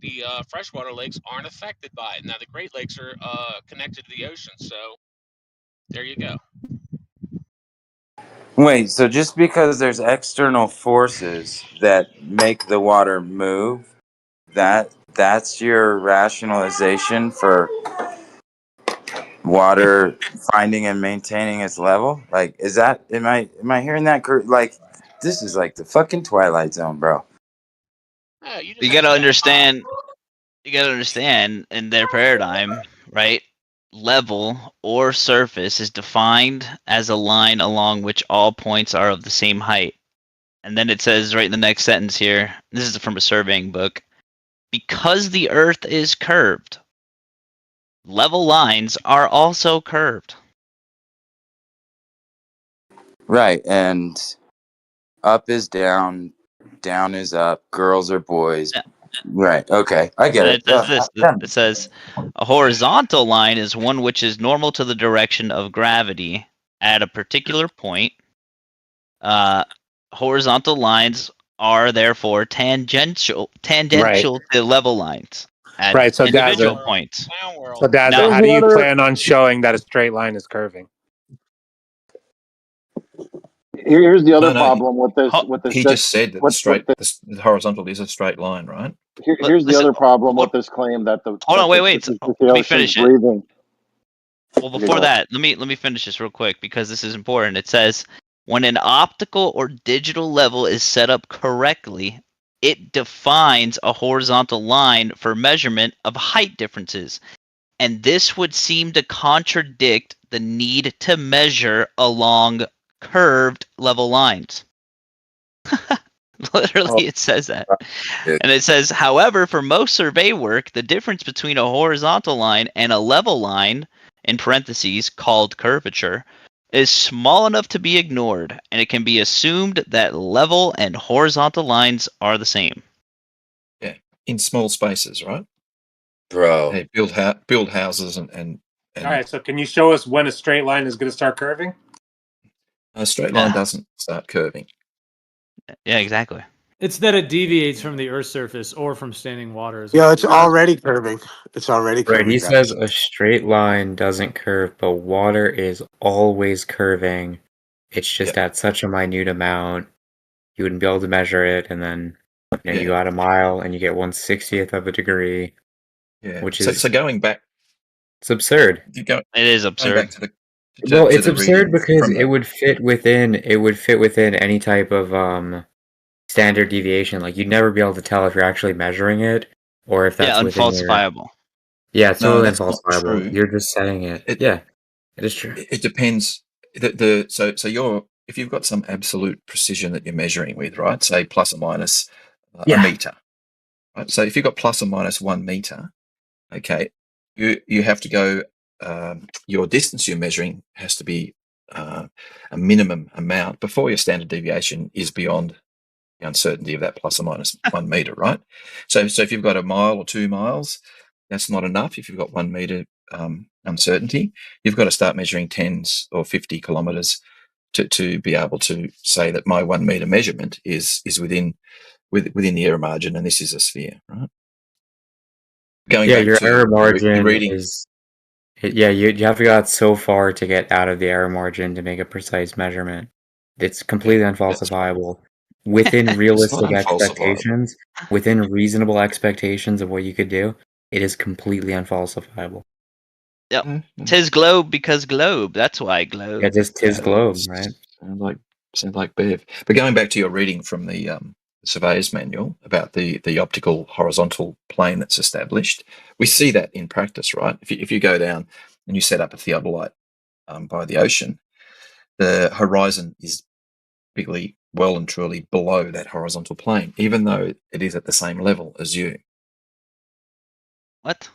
the freshwater lakes aren't affected by it. Now the Great Lakes are connected to the ocean, so there you go. Wait, so just because there's external forces that make the water move, that's your rationalization for water finding and maintaining its level? Like, is that am I hearing that like this is like the fucking Twilight Zone, bro? You gotta understand. You gotta understand in their paradigm, right? Level or surface is defined as a line along which all points are of the same height. And then it says right in the next sentence here, this is from a surveying book, because the earth is curved, level lines are also curved. Right, and up is down, down is up, girls are boys. Yeah. Right, okay, I get it. It says this. It says a horizontal line is one which is normal to the direction of gravity at a particular point. Horizontal lines are therefore tangential to level lines at Right, so individual Daza, points. So Daza, Now- how do you plan on showing that a straight line is curving? Here's the other problem with this. He just said that the horizontal is a straight line, right? Here's the other problem with this claim that the Hold on, wait. the Let me ocean's finish it. breathing. Well, before that, let me finish this real quick because this is important. It says when an optical or digital level is set up correctly, it defines a horizontal line for measurement of height differences. And this would seem to contradict the need to measure along curved level lines. Literally, it says that. And it says, however, for most survey work, the difference between a horizontal line and a level line, in parentheses, called curvature, is small enough to be ignored, and it can be assumed that level and horizontal lines are the same. Yeah, in small spaces, right? Bro. They build houses and All right, so can you show us when a straight line is going to start curving? A straight line doesn't start curving. Yeah, exactly. It's that it deviates from the Earth's surface or from standing water. Yeah, it's already curving. It's already curving. Right, he guys. says a straight line doesn't curve, but water is always curving. It's just at such a minute amount, you wouldn't be able to measure it, and then you add a mile and you get 1/60th of a degree. Yeah, which is so going back, it's absurd. It is absurd. Well, it's absurd because it would fit within any type of standard deviation. Like you'd never be able to tell if you're actually measuring it or if that's within unfalsifiable. Yeah, it's totally that's not unfalsifiable. true. You're just saying it. Yeah, it is true. It depends. So if you've got some absolute precision that you're measuring with, right? Say plus or minus a meter. Right? So if you've got plus or minus 1 meter, okay, you have to go. Your distance you're measuring has to be a minimum amount before your standard deviation is beyond the uncertainty of that plus or minus 1 meter, right? So if you've got a mile or 2 miles, that's not enough. If you've got 1 meter uncertainty, you've got to start measuring 10s or 50 kilometers to be able to say that my 1 meter measurement is within the error margin, and this is a sphere, right? Going back your to error margin reading is. Yeah, you have to go out so far to get out of the error margin to make a precise measurement. It's completely unfalsifiable. Within realistic expectations, within reasonable expectations of what you could do, it is completely unfalsifiable. Yep. Tis Globe because Globe. That's why Globe. Yeah, just tis Globe, right? Sounds like Bev. But going back to your reading from the surveyor's manual about the optical horizontal plane that's established, we see that in practice, right? If you go down and you set up a theodolite by the ocean, the horizon is bigly, well and truly below that horizontal plane, even though it is at the same level as you. What?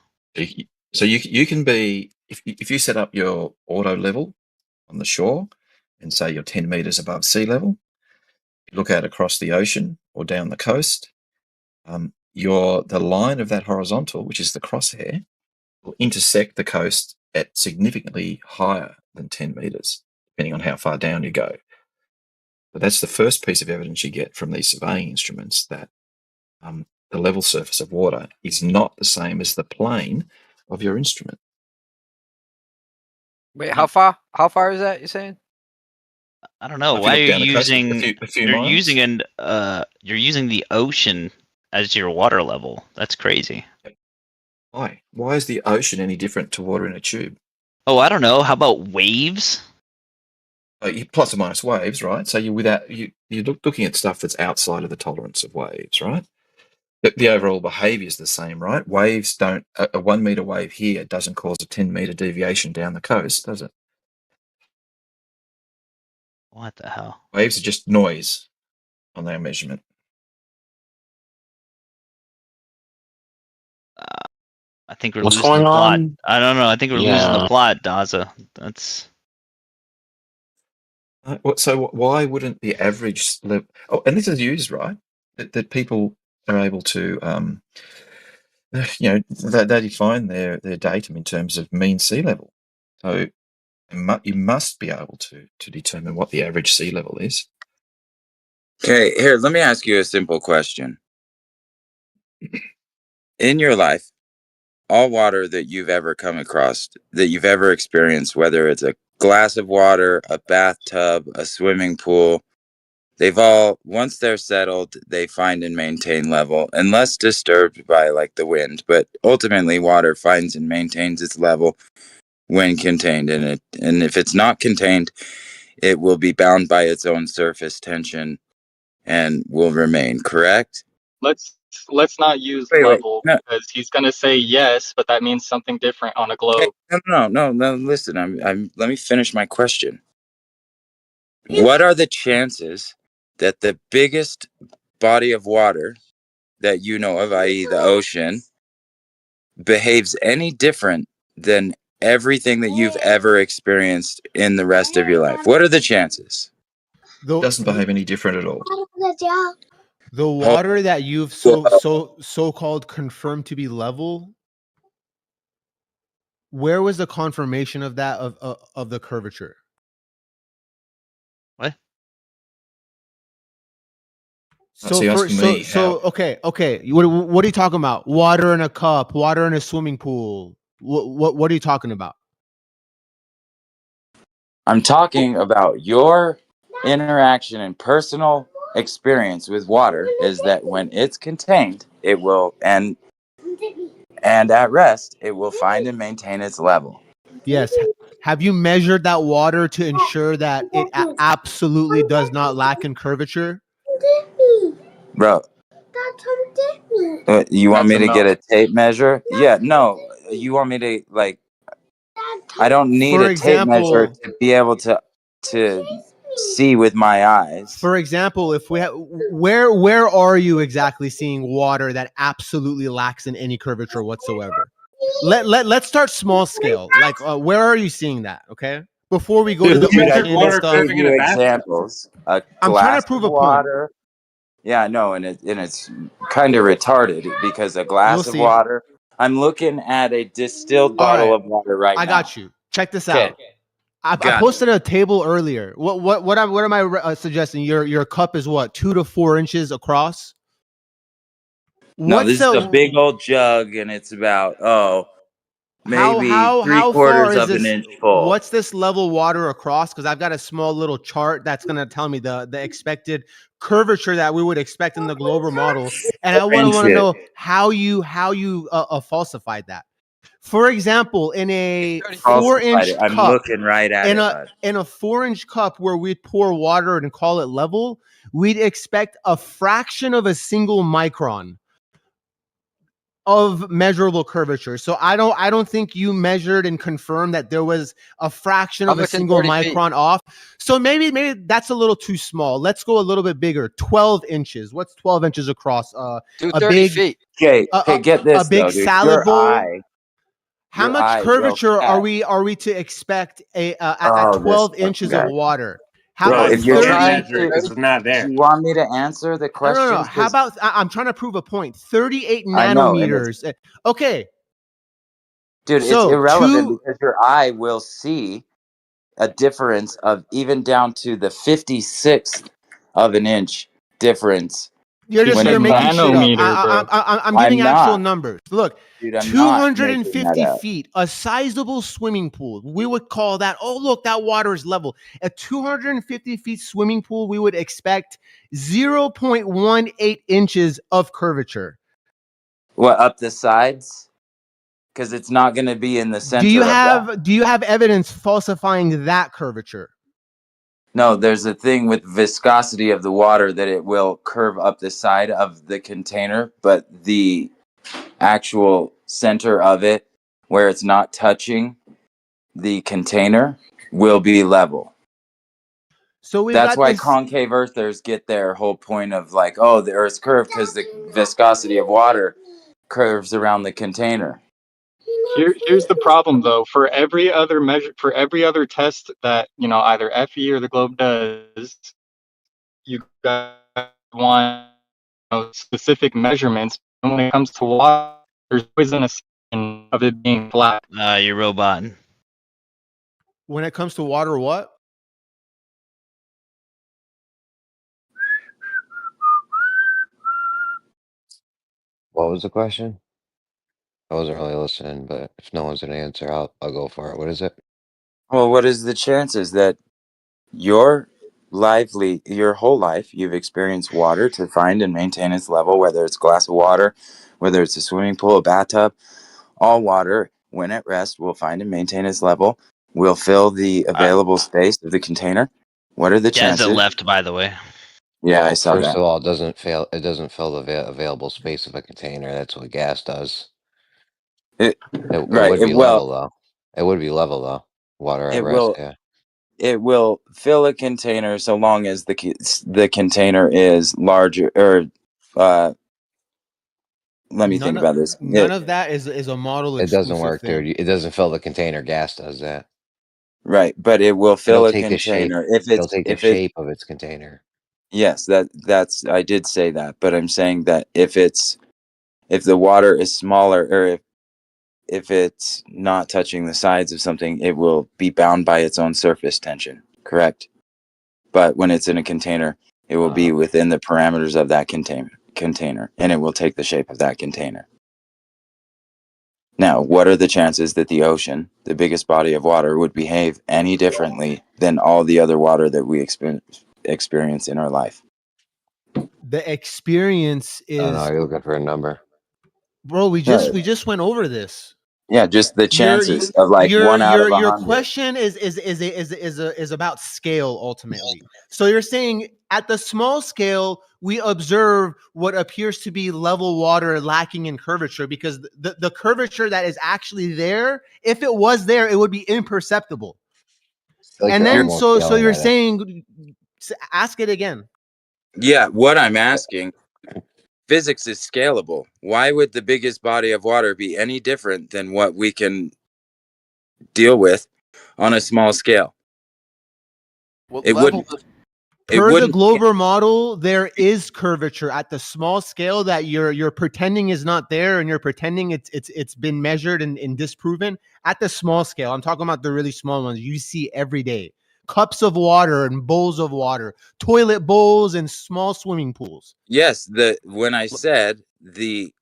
So you can be, if you set up your auto level on the shore and say you're 10 meters above sea level, you look out across the ocean or down the coast, the line of that horizontal, which is the crosshair, will intersect the coast at significantly higher than 10 meters, depending on how far down you go. But that's the first piece of evidence you get from these surveying instruments that the level surface of water is not the same as the plane of your instrument. Wait, how far? How far is that? You're saying? I don't know. If you Why are look you down the coast, using? a few You're miles. using the ocean as your water level. That's crazy. Why? Why is the ocean any different to water in a tube? Oh, I don't know. How about waves? Plus or minus waves, right? So you're looking at stuff that's outside of the tolerance of waves, right? The overall behavior is the same, right? Waves don't. A 1 meter wave here doesn't cause a 10-meter deviation down the coast, does it? What the hell? Waves are just noise on their measurement. I think we're What's losing going the plot. on? I don't know. I think we're losing the plot, Daza. That's. So why wouldn't the average level? Oh, and this is used, right? That people are able to, they define their datum in terms of mean sea level. So you must be able to determine what the average sea level is. Okay, here, let me ask you a simple question. In your life, all water that you've ever come across, that you've ever experienced, whether it's a glass of water, a bathtub, a swimming pool, they've all, once they're settled, they find and maintain level, unless disturbed by like the wind. But ultimately, water finds and maintains its level when contained in it. And if it's not contained, it will be bound by its own surface tension and will remain, correct? Let's not use level because he's gonna say yes, but that means something different on a globe. No. Listen, let me finish my question. What are the chances that the biggest body of water that you know of, i.e., the ocean, behaves any different than everything that you've ever experienced in the rest of your life? What are the chances? It doesn't behave any different at all. The water that you've so-called confirmed to be level, where was the confirmation of that of the curvature? What? So you're asking me how? Okay. What are you talking about? Water in a cup, water in a swimming pool. What are you talking about? I'm talking about your interaction and personal experience with water is that when it's contained, it will, and at rest, it will find and maintain its level. Yes. Have you measured that water to ensure that it absolutely does not lack in curvature? Bro, you want me to get a tape measure? Yeah, no. You want me to, like, I don't need a tape measure to be able to see with my eyes. For example, if we where are you exactly seeing water that absolutely lacks in any curvature whatsoever? Let's start small scale. Like where are you seeing that? Okay, before we go to the ocean and stuff. Give you examples. A I'm trying to prove a point. Yeah, no, and it's kind of retarded because a glass of water. I'm looking at a distilled bottle of water right now. I got you. Check this out. I posted a table earlier. What am I suggesting? Your cup is what, 2 to 4 inches across? No, this is a big old jug, and it's about maybe how far is this? an inch full. What's this level water across? Because I've got a small little chart that's going to tell me the expected curvature that we would expect in the global model, and I want to know how you falsified that. For example, in a 4-inch cup, I'm looking right at in a 4-inch cup where we'd pour water and call it level, we'd expect a fraction of a single micron of measurable curvature. So I don't think you measured and confirmed that there was a fraction of a single micron off. So maybe that's a little too small. Let's go a little bit bigger. 12 inches. What's 12 inches across? A big feet. Okay, get this. A big salad bowl. How much curvature are we to expect at 12 inches of water? How about if you're 30? trying to, it's not there. Do you want me to answer the question? No. How about I'm trying to prove a point. 38 nanometers. Okay. Dude, it's irrelevant because your eye will see a difference of even down to the 56th of an inch difference You're making shit up. Bro. I'm giving actual numbers. Look, Dude, I'm 250 feet, a sizable swimming pool. We would call that, oh, look, that water is level. A 250 feet swimming pool, we would expect 0.18 inches of curvature. What, up the sides? Because it's not going to be in the center Do you of have evidence falsifying that curvature? No, there's a thing with viscosity of the water that it will curve up the side of the container, but the actual center of it, where it's not touching the container, will be level. So that's why concave earthers get their whole point of like, oh, the Earth's curved because the viscosity of water curves around the container. Here's the problem though. For every other test that either FE or the Globe does, you guys want specific measurements. And when it comes to water, there's always an assumption of it being flat. You're robot. When it comes to water, what? What was the question? I wasn't really listening, but if no one's gonna answer, I'll go for it. What is it? Well, what is the chances that your whole life you've experienced water to find and maintain its level, whether it's a glass of water, whether it's a swimming pool, a bathtub, all water when at rest will find and maintain its level, will fill the available space of the container? What are the chances? Jazza left, by the way. Yeah, well, I saw that. First of all, it doesn't fill the available space of a container. That's what gas does. It would be level though. It would be level though. Water at rest, yeah. It will fill a container so long as the container is larger, or let me think about this. None of that is a model It doesn't work, thing. dude. It doesn't fill the container. Gas does that. Right, but it will fill a container It'll take the shape of its container. Yes, that's I did say that, but I'm saying that if the water is smaller, or if it's not touching the sides of something, it will be bound by its own surface tension, correct? But when it's in a container, it will be within the parameters of that container, and it will take the shape of that container. Now, what are the chances that the ocean, the biggest body of water, would behave any differently than all the other water that we experience in our life? The experience is. Oh, no, you're looking for a number, bro. We just went over this. Yeah, just the chances of like 1 out of 100. Your question is about scale ultimately. So you're saying at the small scale we observe what appears to be level water lacking in curvature, because the curvature that is actually there, if it was there, it would be imperceptible. Like, and then so you're saying, ask it again. Yeah, what I'm asking, physics is scalable. Why would the biggest body of water be any different than what we can deal with on a small scale? Well, it wouldn't. Per the Glober model, there is curvature at the small scale that you're pretending is not there, and you're pretending it's been measured and disproven. At the small scale, I'm talking about the really small ones you see every day. Cups of water and bowls of water, toilet bowls and small swimming pools. Yes, when I said the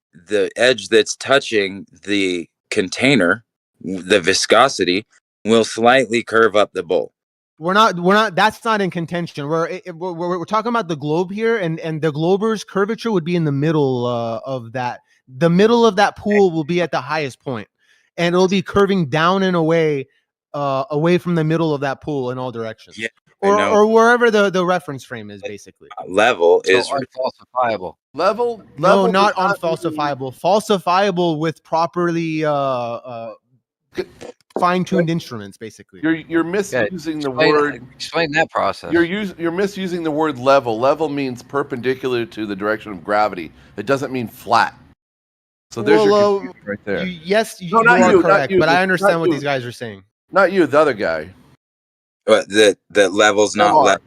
edge that's touching the container, the viscosity will slightly curve up the bowl. We're not. That's not in contention. We're talking about the globe here, and the glober's curvature would be in the middle of that. The middle of that pool will be at the highest point, and it'll be curving down and away from the middle of that pool in all directions. Yeah, or wherever the reference frame is, basically. Level is unfalsifiable. Level no, not unfalsifiable. Falsifiable with properly fine-tuned instruments, basically. You're misusing the word. Explain that process. You're misusing the word level. Level means perpendicular to the direction of gravity. It doesn't mean flat. So there's your confusion right there. Yes, you are correct, but I understand what these guys are saying. Not you, the other guy. But the level's not level.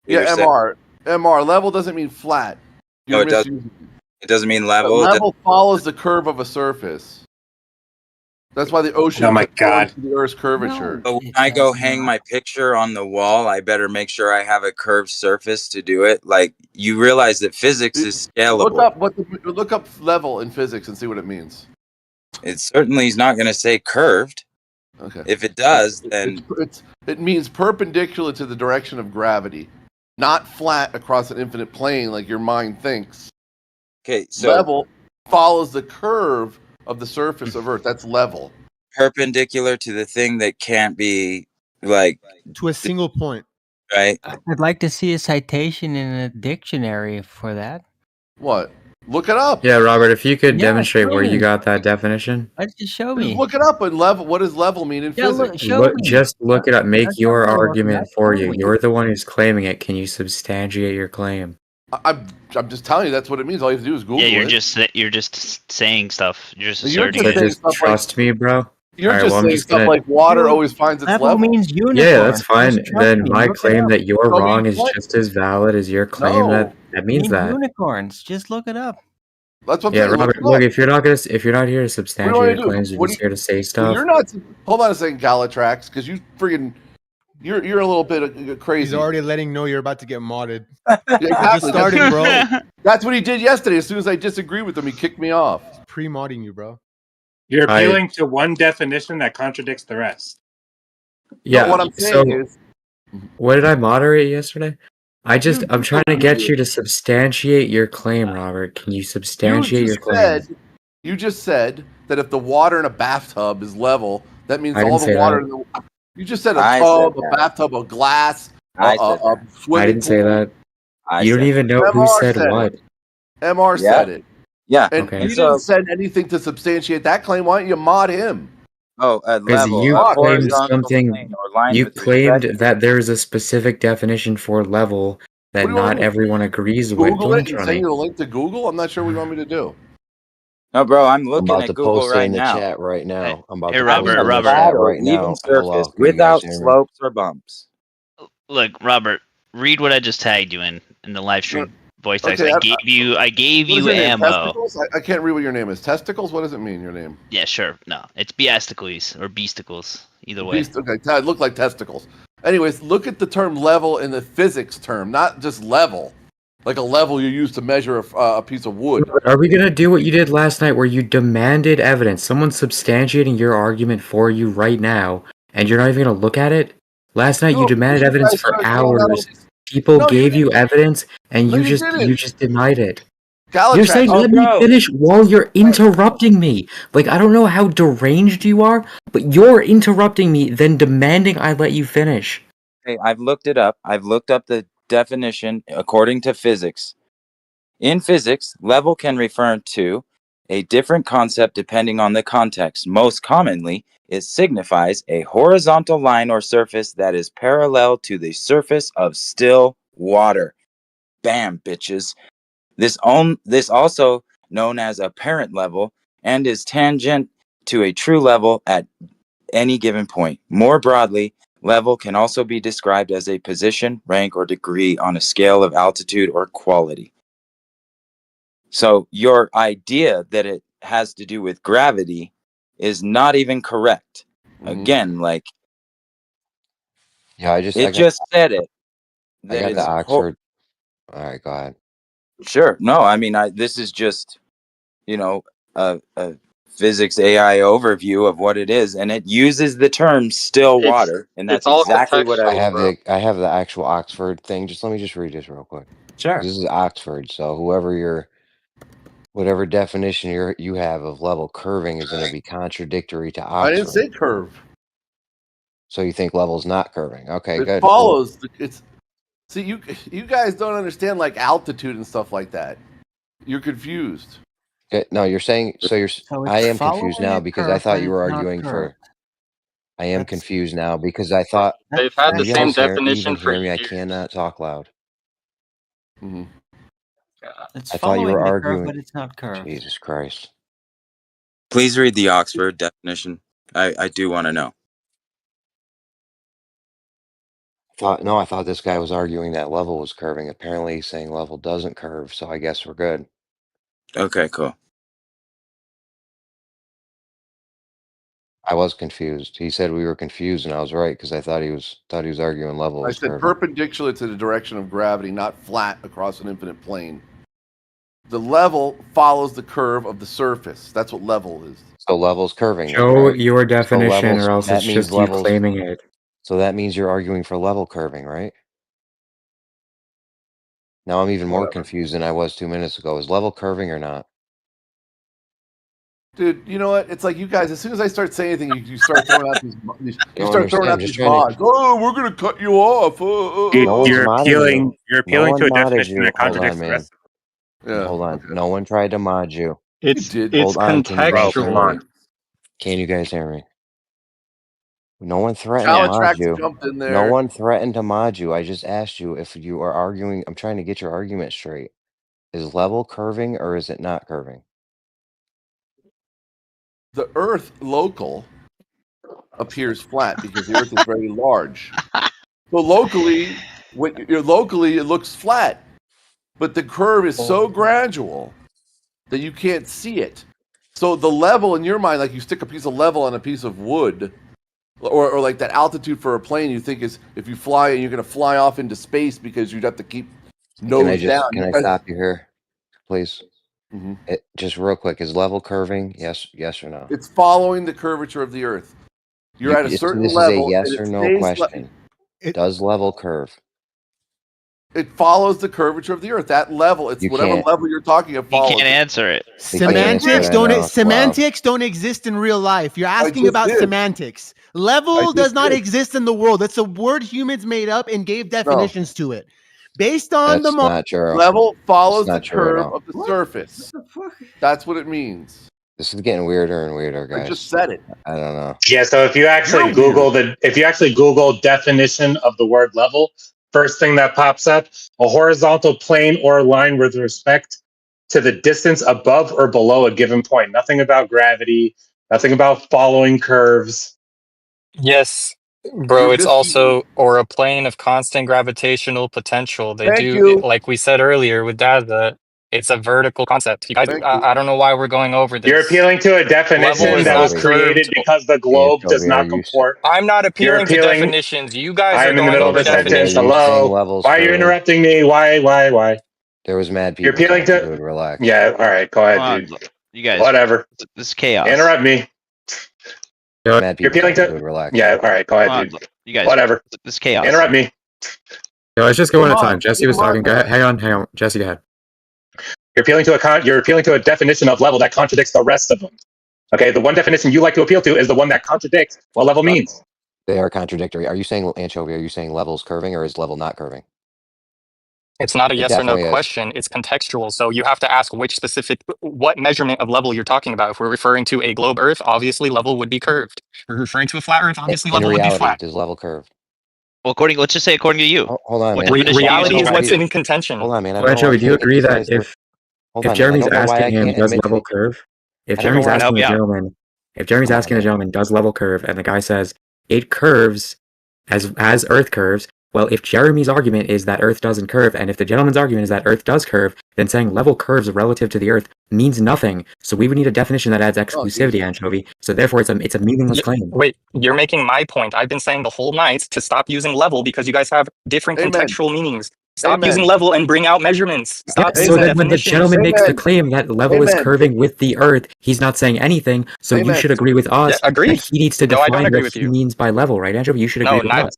Yeah, MR. Level doesn't mean flat. No, it doesn't. It doesn't mean level. Level follows the curve of a surface. That's why the ocean Oh my conforms God. to the Earth's curvature. But when I go hang my picture on the wall, I better make sure I have a curved surface to do it. Like, you realize that physics is Look scalable. up look up level in physics and see what it means. It certainly is not going to say curved. Okay. If it does, then it means perpendicular to the direction of gravity, not flat across an infinite plane like your mind thinks. okay. So level follows the curve of the surface of Earth. That's level. Perpendicular to the thing that can't be like to a single point. Right. I'd like to see a citation in a dictionary for that. What? Look it up. Yeah, Robert, if you could Yeah, demonstrate show where you me. got that definition. Just show Just me. look it up and level. What does level mean in Yeah, physics? show me. Just look it up. Make That's your not gonna look it argument up. for Show you. me. You're the one who's claiming it. Can you substantiate your claim? I'm just telling you that's what it means. All you have to do is Google Yeah, it. you're just saying stuff. You're just You're asserting just it. saying Just stuff trust me, bro. You're Alright, just well, I'm saying just stuff gonna. like water always finds its Level level. means unicorn. Yeah, that's fine. Just trust Then me. my Look it claim up. that you're Show me wrong is what? just as valid as your claim No. that means that. Unicorns. Just look it up. That's what I'm Yeah, saying. Robert. Look, if you're not here to What do you substantiate want your to do? claims, you're What do just here to say Well, stuff. you're not. Hold on a second, Galatrax, because you friggin' you're a little bit crazy. He's already letting know you're about to get modded. Yeah, Just exactly. started, bro. That's what he did yesterday. As soon as I disagree with him, he kicked me off. Pre-modding you, bro. You're appealing to one definition that contradicts the rest. Yeah. No, what I'm saying is, what did I moderate yesterday? I'm trying to get you to substantiate your claim, Robert. Can you substantiate your claim? you just said that if the water in a bathtub is level, that means I all didn't the say water. that. You just said a I tub, said a that. bathtub, a glass, I a said that. swimming I didn't say pool. that. I You don't said even know who MR said said what. it. MR Yeah. said it. Yeah. And Okay. you so- didn't send anything to substantiate that claim. Why don't you mod him? Oh, a Because level, you a claimed horizontal plane something. or line You with claimed respect. that there is a specific definition for level that What do you want not me to everyone agrees with. Google Don't it and try send me. you the link to Google? I'm not sure what you want me to do. No, bro, I'm I'm looking about at to Google post it right in the now. chat right now. I'm about Hey, to Robert, post it in the Robert. chat Flat or right even now. surface Hello, can you without guys hear me? slopes or bumps. Look, Robert, read what I just tagged you in the live stream voice text. Okay, I gave you What is you your name? ammo. Testicles? I can't read what your name is. Testicles? What does it mean, your name? Yeah, sure. No, it's Beasticles or Beasticles. Either way. Okay, it looked like testicles. Anyways, look at the term level in the physics term, not just level. Like a level you use to measure a piece of wood. Are we gonna do what you did last night, where you demanded evidence? Someone's substantiating your argument for you right now, and you're not even gonna look at it. Last night you demanded evidence for hours. People gave you evidence, and No, you you just denied it. Galatrax, You're saying, let me finish while you're interrupting me. Like, I don't know how deranged you are, but you're interrupting me, then demanding I let you finish. Hey, I've looked it up. I've looked up the definition according to physics. In physics, level can refer to a different concept depending on the context. Most commonly, it signifies a horizontal line or surface that is parallel to the surface of still water. Bam, bitches. This also known as apparent level and is tangent to a true level at any given point. More broadly, level can also be described as a position, rank, or degree on a scale of altitude or quality. So your idea that it has to do with gravity is not even correct. Again, like, Yeah, I it got, just said it. I That got the is Oxford. All right, go ahead. Sure. No, I mean, this is just, a physics AI overview of what it is, and it uses the term still water, and that's exactly what I have the actual Oxford thing. Let me just read this real quick. Sure. This is Oxford, so whatever definition you have of level curving is going to be contradictory to Oxford. I didn't say curve. So you think level's not curving? Okay, It good. follows. See, you guys don't understand like altitude and stuff like that. You're confused. Okay, no, you're saying so. I am confused now because I thought you were but it's not arguing for. curved. I am confused now because I thought. They've had Can the you same guys definition even for hear me? I years. cannot talk loud. It's I thought you were following the curve, arguing. but it's not curved. Jesus Christ. Please read the Oxford definition. I do want to know. I thought this guy was arguing that level was curving. Apparently he's saying level doesn't curve, so I guess we're good. Okay, cool. I was confused. He said we were confused, and I was right because I thought he was arguing level. I said perpendicular to the direction of gravity, not flat across an infinite plane. The level follows the curve of the surface. That's what level is. So level's curving. Show right? your definition, so or else it's just you claiming it. So that means you're arguing for level curving, right? Now I'm even more confused than I was 2 minutes ago. Is level curving or not? Dude, you know what? It's like you guys. As soon as I start saying anything, you start throwing out these. You start throwing out these mods. Oh, we're gonna cut you off. You're appealing to a definition that contradicts the rest. Yeah. Hold on. No one tried to mod you. It's Hold on. Can you guys hear contextual. me? Can you guys hear me? No one threatened Cow to mod Attracts you. jumped in there. No one threatened to mod you. I just asked you if you are arguing. I'm trying to get your argument straight. Is level curving or is it not curving? The Earth local appears flat because the Earth is very large. So locally, when you're locally, it looks flat, but the curve is so gradual that you can't see it. So the level in your mind, like you stick a piece of level on a piece of wood, or like that altitude for a plane, you think is if you fly and you're going to fly off into space because you'd have to keep nose down. Can I stop you here, please? Just real quick, is level curving? Yes or no? It's following the curvature of the Earth. You're at a certain level. This is a yes or no question. Does level curve? It follows the curvature of the Earth. That level, it's whatever level you're talking about. You can't answer it. Semantics don't exist in real life. You're asking about semantics. Level does not exist in the world. It's a word humans made up and gave definitions to it. Based on That's not true. Level follows the curve of the surface. That's what it means. This is getting weirder and weirder, guys. I just said it. I don't know. Yeah, so if you actually Google definition of the word level, first thing that pops up, a horizontal plane or line with respect to the distance above or below a given point. Nothing about gravity, nothing about following curves. Yes, bro, it's also or a plane of constant gravitational potential. They like we said earlier with Dazza, it's a vertical concept. You guys, I don't know why we're going over this. You're appealing to a definition that was created because the globe does not comport. I'm not appealing to definitions. You guys are I'm in the going middle of over a sentence. definitions. Hello? Why are you interrupting me? Why? There was mad people. You're appealing to... Dude, relax. Yeah, all right. Go ahead, dude. You guys. Whatever. This is chaos. Interrupt me. Mad You're appealing to... relax. Yeah, all right. Go ahead, dude. You guys. Whatever. This is chaos. Interrupt me. Yo, let's just go one at a time. Jesse was talking. Go ahead. Hang on. Jesse, go ahead. You're appealing to a definition of level that contradicts the rest of them. Okay, the one definition you like to appeal to is the one that contradicts what level means. They are contradictory. Are you saying, Anchovy, are you saying level's curving or is level not curving? It's not a yes or no question. It's contextual. So you have to ask what measurement of level you're talking about. If we're referring to a globe Earth, obviously level would be curved. If we're referring to a flat Earth, obviously level would be flat. Does level curve? Well, let's just say according to you. Hold on, man. Reality is what's in contention. Hold on, man. Anchovy, do you agree that if Jeremy's asking him, does level curve? If Jeremy's asking the gentleman, does level curve, and the guy says it curves as Earth curves, well, if Jeremy's argument is that Earth doesn't curve, and if the gentleman's argument is that Earth does curve, then saying level curves relative to the Earth means nothing. So we would need a definition that adds exclusivity, Anchovy. So therefore, it's a meaningless claim. Wait, you're making my point. I've been saying the whole night to stop using level because you guys have different contextual meanings. Stop using level and bring out measurements. Stop so then when the gentleman makes the claim that level is curving with the Earth, he's not saying anything. So you should agree with us that he needs to define what he means by level, right, Anchovy? You should agree with us.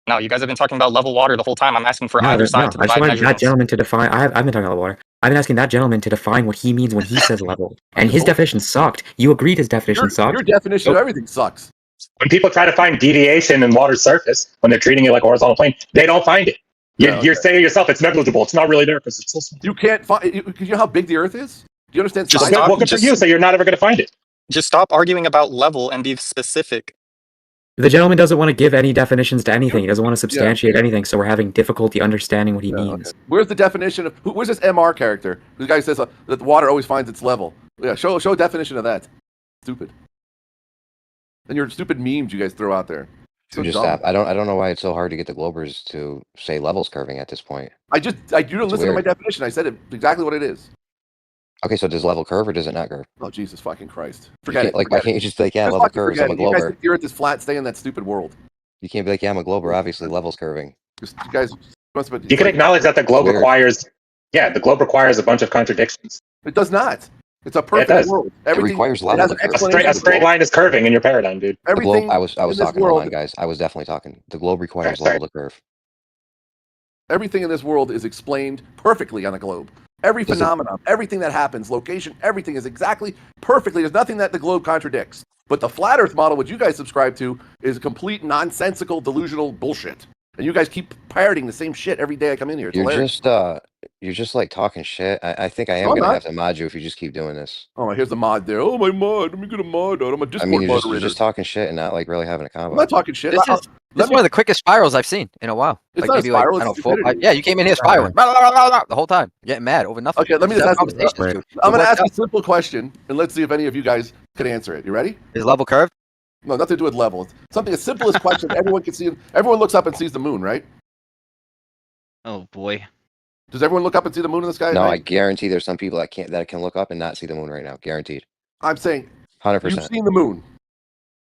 No, you guys have been talking about level water the whole time. I'm asking for either side to provide measurements. That gentleman to define. I've been talking about water. I've been asking that gentleman to define what he means when he says level, and his definition sucked. You agreed his definition sucked. Your definition of everything sucks. When people try to find deviation in water surface, when they're treating it like a horizontal plane, they don't find it. You're saying yourself it's negligible. It's not really there because it's so small. You can't find. You know how big the Earth is? Do you understand? Well, good for you. So you're not ever going to find it. Just stop arguing about level and be specific. The gentleman doesn't want to give any definitions to anything. He doesn't want to substantiate anything, so we're having difficulty understanding what he means. Okay. Where's the definition of where's this MR character? The guy says that the water always finds its level. Yeah, show a definition of that. Stupid. And your stupid memes you guys throw out there. So just stop. I don't know why it's so hard to get the Globers to say levels curving at this point. You don't listen to my definition. I said it exactly what it is. Okay, so does level curve or does it not curve? Oh, Jesus fucking Christ. Forget it. Like, why can't you just be like, yeah, Just level fucking curves, forget I'm a it. You guys glober. think the Earth is flat, stay in that stupid world. You can't be like, yeah, I'm a glober, obviously level's curving. Just, you guys must have been, You can acknowledge that the globe requires, the globe requires a bunch of contradictions. It does not. It's a Yeah, it perfect does. world. It requires it level has to an curve. explanation. A straight line is curving in your paradigm, dude. The globe, Everything I was in this talking, world, hold on, guys. I was definitely talking. The globe requires level to curve. everything in this world is explained perfectly on a globe. Every phenomenon, everything that happens, location, everything is exactly perfectly. There's nothing that the globe contradicts. But the flat Earth model, which you guys subscribe to, is complete nonsensical, delusional bullshit. And you guys keep parroting the same shit every day I come in here. It's hilarious. You're just like talking shit. I think I am No, I'm gonna not. have to mod you if you just keep doing this. Oh, here's the mod there. Oh, my mod. Let me get a mod on. I'm a I Discord mean, you're moderator. just talking shit and not like really having a convo. I'm not talking shit. This is one of the quickest spirals I've seen in a while. It's like not a maybe spiral, like I it's don't know, stupidity. yeah, you came in here spiraling the whole time, getting mad over nothing. Okay, let me just ask you. I'm going to ask a simple question, and let's see if any of you guys can answer it. You ready? Is level curved? No, nothing to do with level. Something as simple as question. Everyone can see. Everyone looks up and sees the moon, right? Oh boy. Does everyone look up and see the moon in the sky? No, at I night? guarantee there's some people that can look up and not see the moon right now. Guaranteed. I'm saying 100%. you've seen the moon.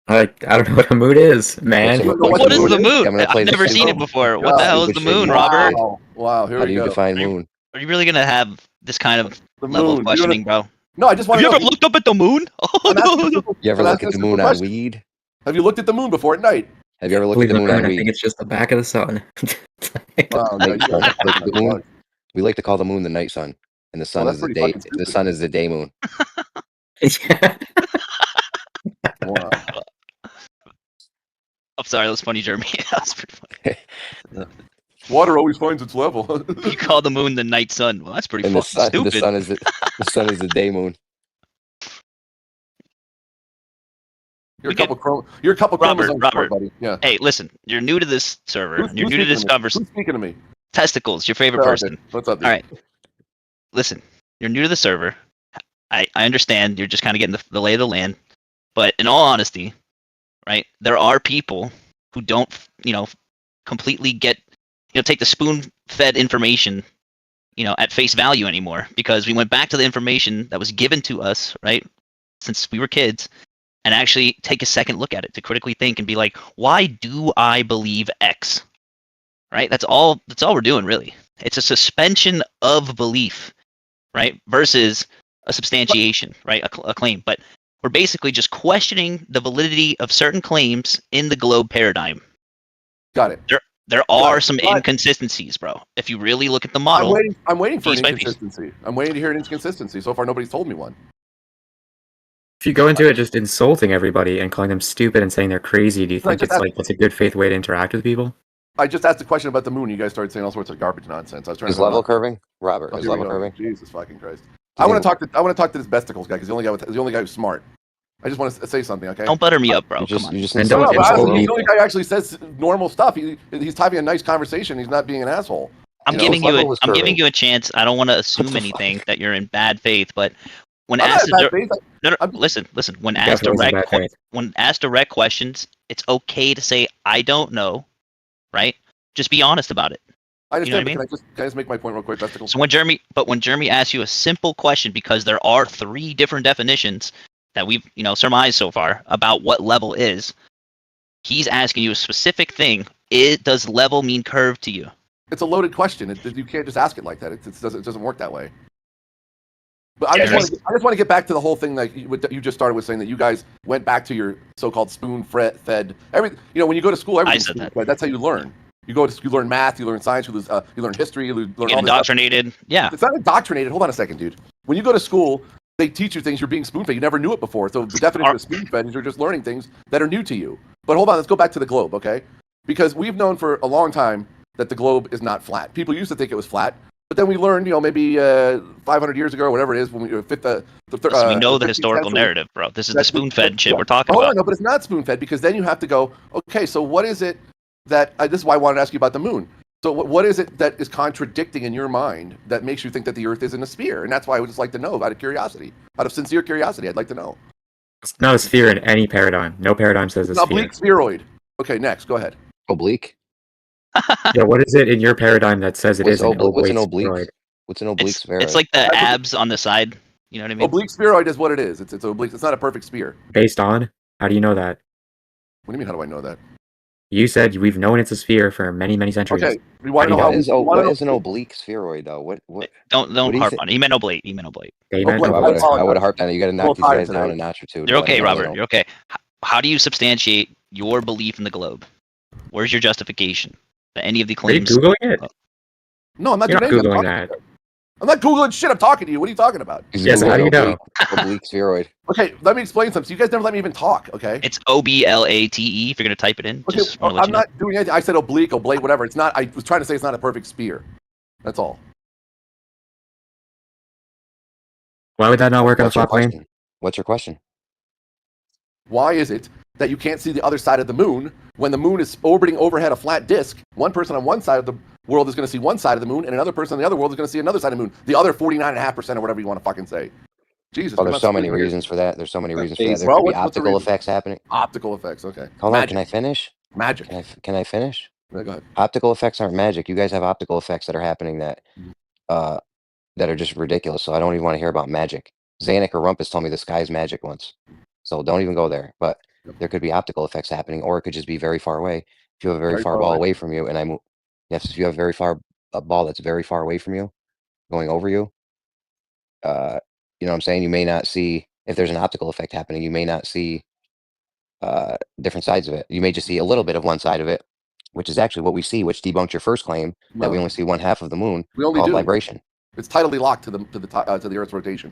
I don't know what a moon is, man. What is the moon? I've never seen it before. What the hell is the moon, Robert? Wow, here How we do you go. define moon? Are you really gonna have this kind of The level moon. of questioning, bro? No, I just want Have to you know. ever looked up at the moon? Oh, no. You ever look at the moon on weed? Have you looked at the moon before at night? Have you ever looked Believe at the it or moon not, on I weed? think it's just the back of the sun. Wow, Like, the moon. We like to call the moon the night sun, and the sun Well, is that's the pretty day. fucking The stupid. sun is the day moon. Wow. I'm sorry, that was funny, Jeremy. That was pretty funny. Water always finds its level. You call the moon the night sun. Well, that's pretty And fucking stupid. the sun is the day moon. You're a couple chromosomes Robert. apart, buddy. Yeah. Hey, listen, you're new to this server. You're new to this conversation. Who's speaking to me? Testicles, your favorite person. What's up, dude? All right. Listen, you're new to the server. I understand you're just kind of getting the lay of the land. But in all honesty, right, there are people who don't, completely take the spoon-fed information, at face value anymore, because we went back to the information that was given to us, right, since we were kids, and actually take a second look at it to critically think and be like, why do I believe X? Right? That's all we're doing, really. It's a suspension of belief, right, versus a substantiation, right, a claim. But we're basically just questioning the validity of certain claims in the globe paradigm. Got it. There are some inconsistencies, bro. If you really look at the model, I'm waiting for an piece by piece. inconsistency. I'm waiting to hear an inconsistency. So far, nobody's told me one. If you go into it just insulting everybody and calling them stupid and saying they're crazy, do you think it's a good faith way to interact with people? I just asked a question about the moon. You guys started saying all sorts of garbage nonsense. I was trying Is to level curving, Robert? Oh, Is here we level go. curving? Jesus fucking Christ! I want to talk to this Besticles guy because he's the only guy who's smart. I just want to say something, okay? Don't butter me up, bro. Come on. He's the only guy who actually says normal stuff. He's having a nice conversation. He's not being an asshole. I'm giving you a chance. I don't want to assume anything that you're in bad faith, but when asked listen, when asked direct questions, it's okay to say I don't know, right? Just be honest about it. I understand. You know what I mean? Can I just make my point real quick, Besticles? So when Jeremy asks you a simple question, because there are 3 different definitions that we've surmised so far about what level is, he's asking you a specific thing. Does level mean curve to you? It's a loaded question. You can't just ask it like that. It doesn't work that way. But I just want to get back to the whole thing that you just started with, saying that you guys went back to your so-called spoon-fed everything. When you go to school, everything's spoon-fed. That's how you learn. You learn math, you learn science, you learn history, you learn all indoctrinated. Yeah. It's not indoctrinated. Hold on a second, dude. When you go to school, they teach you things. You're being spoon-fed. You never knew it before. So the definition of spoon-fed is you're just learning things that are new to you. But hold on, let's go back to the globe, okay? Because we've known for a long time that the globe is not flat. People used to think it was flat, but then we learned, maybe 500 years ago or whatever it is, when we we know the historical narrative, bro. This is the spoon-fed shit we're talking about. No, but it's not spoon-fed, because then you have to go, okay, so what is it that this is why I wanted to ask you about the moon. So what is it that is contradicting in your mind that makes you think that the Earth isn't a sphere? And that's why I would just like to know, out of curiosity, out of sincere curiosity, I'd like to know. It's not a sphere in any paradigm. No paradigm says it's an oblique spheroid. Okay, next, go ahead. Oblique. Yeah, what is it in your paradigm that says it is an oblique spheroid? What's an oblique spheroid? It's like the abs on the side. You know what I mean? Oblique spheroid is what it is. It's oblique. It's not a perfect sphere. Based on? How do you know that? What do you mean? How do I know that? You said we've known it's a sphere for many, many centuries. Okay, we want to know what is an oblique spheroid though? What? Don't what do you harp think? on it. He meant oblate. He meant oblate. I would have harped on it. You got to knock these guys down a notch or two. You're okay, Robert. You're okay. How do you substantiate your belief in the globe? Where's your justification? That any of the claims? Are you Googling it? No, I'm not You're doing not anything. Googling that. I'm not Googling shit. I'm talking to you. What are you talking about? Yes, how do you know? Oblique spheroid. Okay, let me explain something. So you guys never let me even talk, okay? It's OBLATE if you're going to type it in. Okay, I'm not doing anything. I said oblique, oblate, whatever. It's not. I was trying to say it's not a perfect sphere. That's all. Why would that not work on a What's your flat plane? question? What's your question? Why is it that you can't see the other side of the moon when the moon is orbiting overhead a flat disk? One person on one side of the world is going to see one side of the moon, and another person on the other world is going to see another side of the moon. The other 49.5% or whatever you want to fucking say. Jesus. Oh, there's so many reasons for that. There's so many reasons for that. There Well, could be what's the optical reason? effects happening. Optical effects, okay. Hold on, can I finish? Magic. Can I finish? Yeah, go ahead. Optical effects aren't magic. You guys have optical effects that are happening that are just ridiculous. So I don't even want to hear about magic. Zanuck or Rumpus told me the sky's magic once. So don't even go there. But there could be optical effects happening, or it could just be very far away. If you have a very far ball away from you, and I move, yes, if you have a ball that's very far away from you, going over you, you know what I'm saying? You may not see, if there's an optical effect happening, you may not see different sides of it. You may just see a little bit of one side of it, which is actually what we see, which debunked your first claim that we only see one half of the moon. We only called do. vibration. It's tidally locked to the Earth's rotation.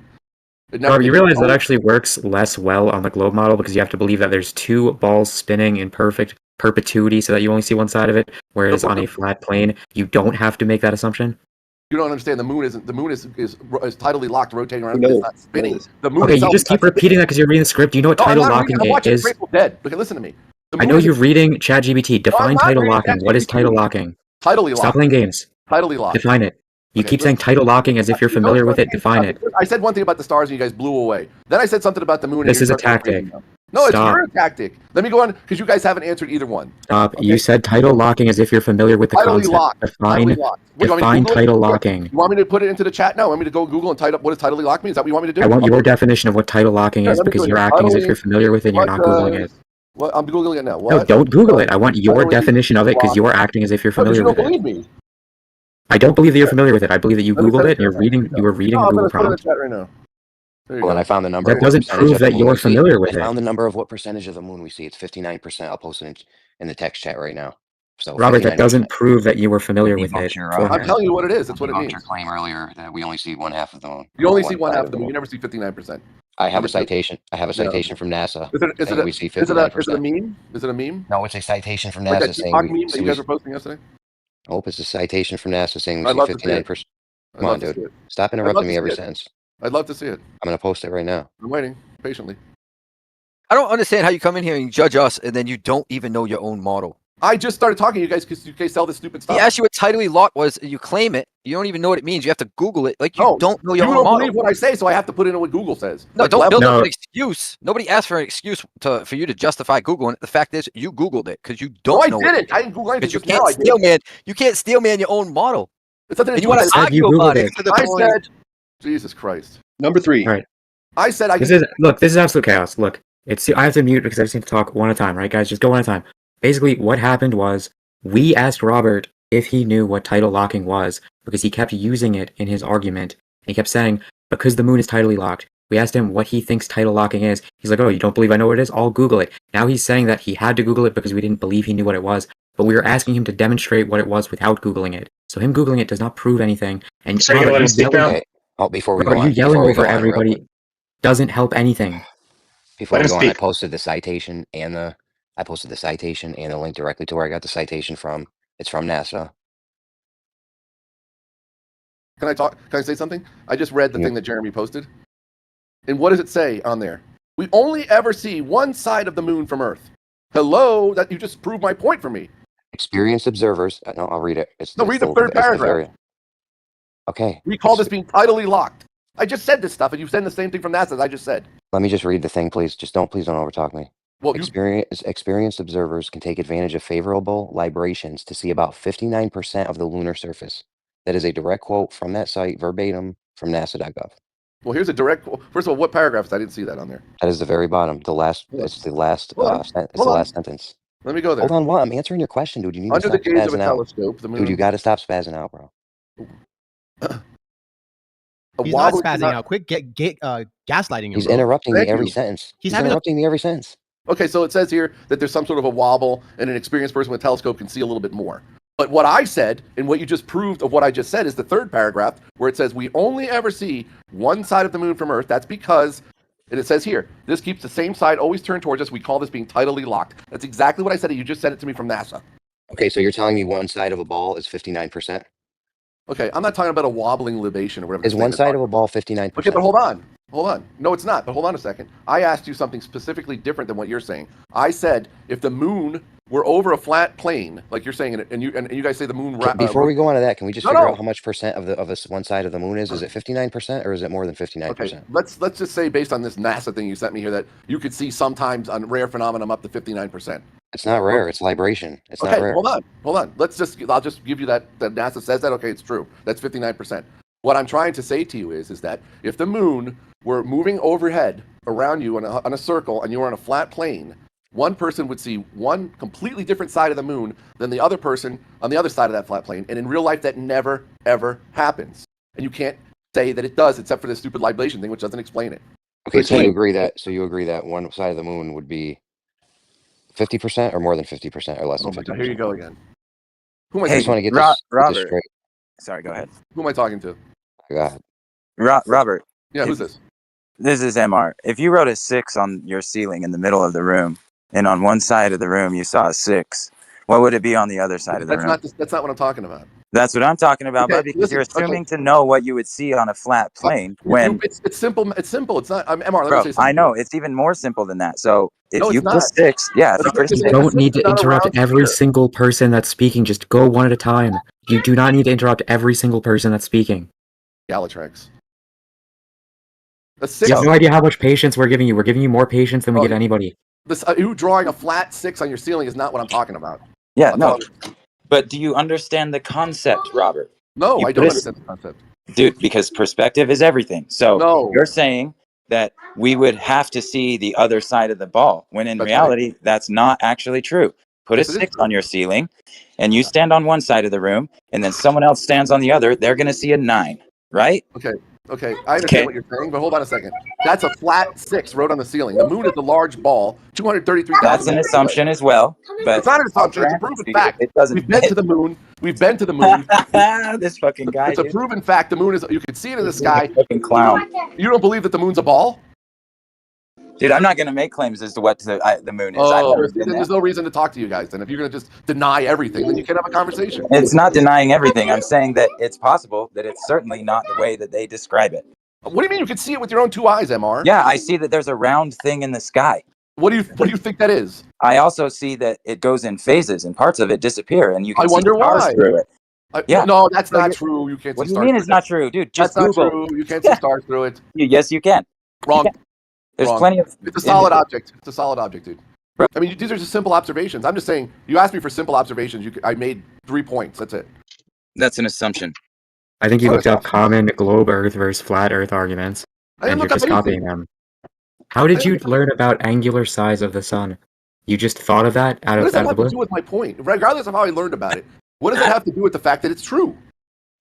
You realize that actually works less well on the globe model because you have to believe that there's two balls spinning in perfect perpetuity so that you only see one side of it, whereas on a flat plane, you don't have to make that assumption. You don't understand. The moon is tidally locked, rotating around. It's not spinning. The moon Okay, itself, you just keep repeating that because you're reading the script. Do you know what tidal locking I'm watching is? Grateful Dead. Okay, listen to me. I know you're reading ChatGPT. Define tidal locking. What is tidal locking? Tidally locked. Stop playing games. Tidally locked. Define it. You keep saying tidal locking as if you're familiar with it. Define it. I said one thing about the stars and you guys blew away. Then I said something about the moon. This is a tactic. No, it's Stop. your tactic. Let me go on because you guys haven't answered either one. Stop. You said tidal locking as if you're familiar with the Tidally locked. concept. Define tidal locking. You want me to put it into the chat? No, I want me to go Google and type up what does tidally lock mean? Is that what you want me to do? I want your definition of what tidal locking is because you're acting as if you're familiar with it and you're not Googling it. What? I'm Googling it now. What? No, don't Google it. I want your definition of it because you're acting as if you're familiar with it. You don't believe me. I don't believe that you're familiar with it. I believe that you Googled it and you were reading I'm Google going to put it in the prompt. chat right now. Well, then I found the number. That doesn't prove that you're familiar with it. I found the number of what percentage of the moon we see. It's 59%. I'll post it in the text chat right now. So Robert, that doesn't prove that you were familiar with it. I'm telling you what it is. That's what it means. Your claim earlier that we only see one half of the moon. You only see one half of the moon. You never see 59%. I have a citation. I have a citation from NASA. Is it we see 59%. Is it a meme? Is it a meme? No, it's a citation from Like NASA that saying meme that you guys were posting yesterday? I hope it's a citation from NASA saying we I'd love see to see it. 59%. Come on, dude. Stop I'd interrupting love me to every see it. sentence. I'd love to see it. I'm going to post it right now. I'm waiting patiently. I don't understand how you come in here and judge us and then you don't even know your own model. I just started talking to you guys because you guys sell this stupid stuff. He asked you what tidally locked was, and you claim it. You don't even know what it means. You have to Google it. Like you don't know your own You don't model. believe what I say, so I have to put in what Google says. No, Like, don't build level- up an excuse. Nobody asked for an excuse for you to justify Googling it. The fact is, you Googled it because you don't know. No, I didn't. I didn't Google anything. Because you Just now I can't did. steal man. You can't steal man your own model. It's something And you want to argue about it. I said, Jesus Christ. Number 3. All right. I said I. This is absolute chaos. Look, I have to mute because I just need to talk one at a time, right, guys? Just go one at a time. Basically, what happened was we asked Robert if he knew what tidal locking was because he kept using it in his argument. He kept saying, because the moon is tidally locked. We asked him what he thinks tidal locking is. He's like, oh, you don't believe I know what it is? I'll Google it. Now he's saying that he had to Google it because we didn't believe he knew what it was. But we were asking him to demonstrate what it was without Googling it. So him Googling it does not prove anything. And So you let him speak now? Oh, before we Robert, go on, you yelling before we go over on, real everybody quick. doesn't help anything. Before Let we him go on, I speak. posted the citation and the link directly to where I got the citation from. It's from NASA. Can I talk? Can I say something? I just read the thing that Jeremy posted. And what does it say on there? We only ever see one side of the moon from Earth. Hello, that you just proved my point for me. Experienced observers. No, I'll read it. Read the third paragraph. Okay. We call this being tidally locked. I just said this stuff, and you said the same thing from NASA as I just said. Let me just read the thing, please. Please don't overtalk me. Well, experienced observers can take advantage of favorable librations to see about 59% of the lunar surface. That is a direct quote from that site, verbatim from NASA.gov. Well, here's a direct. First of all, what paragraphs? I didn't see that on there. That is the very bottom. The last. It's the last. It's the last sentence. Let me go there. Hold on. What? I'm answering your question, dude. You need Under to the stop gaze of a spazzing out. telescope, the moon. Dude, you got to stop spazzing out, bro. He's not spazzing out. Quit gaslighting him. He's bro. interrupting me every sentence. He's interrupting me every sentence. Okay, so it says here that there's some sort of a wobble, and an experienced person with a telescope can see a little bit more. But what I said, and what you just proved of what I just said, is the third paragraph, where it says we only ever see one side of the moon from Earth. That's because, and it says here, this keeps the same side always turned towards us. We call this being tidally locked. That's exactly what I said. You just said it to me from NASA. Okay, so you're telling me one side of a ball is 59%? Okay, I'm not talking about a wobbling libation or whatever. Is one side of a ball 59%? Okay, but hold on. Hold on. No, it's not. But hold on a second. I asked you something specifically different than what you're saying. I said if the moon were over a flat plane, like you're saying, and you guys say the moon. Before we go on to that, can we just figure out how much percent of this one side of the moon is? Is it 59% or is it more than 59%? Okay, let's just say based on this NASA thing you sent me here that you could see sometimes on rare phenomenon up to 59%. It's not rare. It's libration. It's not rare. Hold on. I'll just give you that NASA says that. Okay, it's true. That's 59%. What I'm trying to say to you is that if the moon were moving overhead around you on a circle and you were on a flat plane, one person would see one completely different side of the moon than the other person on the other side of that flat plane. And in real life, that never, ever happens. And you can't say that it does, except for this stupid libration thing, which doesn't explain it. Okay, so you agree that one side of the moon would be 50% or more than 50% or less than 50%? Here you go again. Who am I I just want to get this Robert. straight. Sorry, go ahead. Who am I talking to? Go ahead. Robert. Yeah, who's this? This is MR. If you wrote a 6 on your ceiling in the middle of the room, and on one side of the room you saw a 6, what would it be on the other side of the room? That's not what I'm talking about. That's what I'm talking about, Okay, bud, because listen, you're assuming to know what you would see on a flat plane when... It's simple. It's simple. It's not... MR, let Bro, me say something. I know. It's even more simple than that. So if No, you it's put not. 6... Yeah, if you put You don't need to interrupt every single person that's speaking. Just go one at a time. You do not need to interrupt every single person that's speaking. Galatrax. You have no idea how much patience we're giving you. We're giving you more patience than we give anybody. You drawing a flat 6 on your ceiling is not what I'm talking about. Yeah, no. But do you understand the concept, Robert? No, I don't understand the concept. Dude, because perspective is everything. So you're saying that we would have to see the other side of the ball, when in reality, that's not actually true. Put a 6 on your ceiling, and you stand on one side of the room, and then someone else stands on the other. They're going to see a 9, right? Okay, I understand what you're saying, but hold on a second. That's a flat 6 wrote on the ceiling. The moon is a large ball, 233,000. That's an assumption as well, but it's not an assumption. It's a proven fact. It doesn't. We've been to the moon. We've been to the moon. This fucking guy. It's a proven fact. The moon is. You can see it in the sky. Fucking clown. You don't believe that the moon's a ball? Dude, I'm not going to make claims as to what the moon is. There's no reason to talk to you guys then. If you're going to just deny everything, then you can't have a conversation. It's not denying everything. I'm saying that it's possible that it's certainly not the way that they describe it. What do you mean you can see it with your own 2 eyes, MR? Yeah, I see that there's a round thing in the sky. What do you think that is? I also see that it goes in phases and parts of it disappear and you can see wonder stars why. through it. Yeah. No, that's not true. You can't see What do you stars. mean it's not true? Dude, just that's Google. not true. You can't see stars through it. Yes, you can. Wrong. There's Wrong. plenty of... It's a solid object. It's a solid object, dude. I mean, these are just simple observations. I'm just saying, you asked me for simple observations. I made 3 points. That's it. That's an assumption. I think you looked up common globe Earth versus flat Earth arguments, and you're just copying them. How did you learn about angular size of the sun? You just thought of that out of the blue? What does that have to do with my point? Regardless of how I learned about it, what does it have to do with the fact that it's true?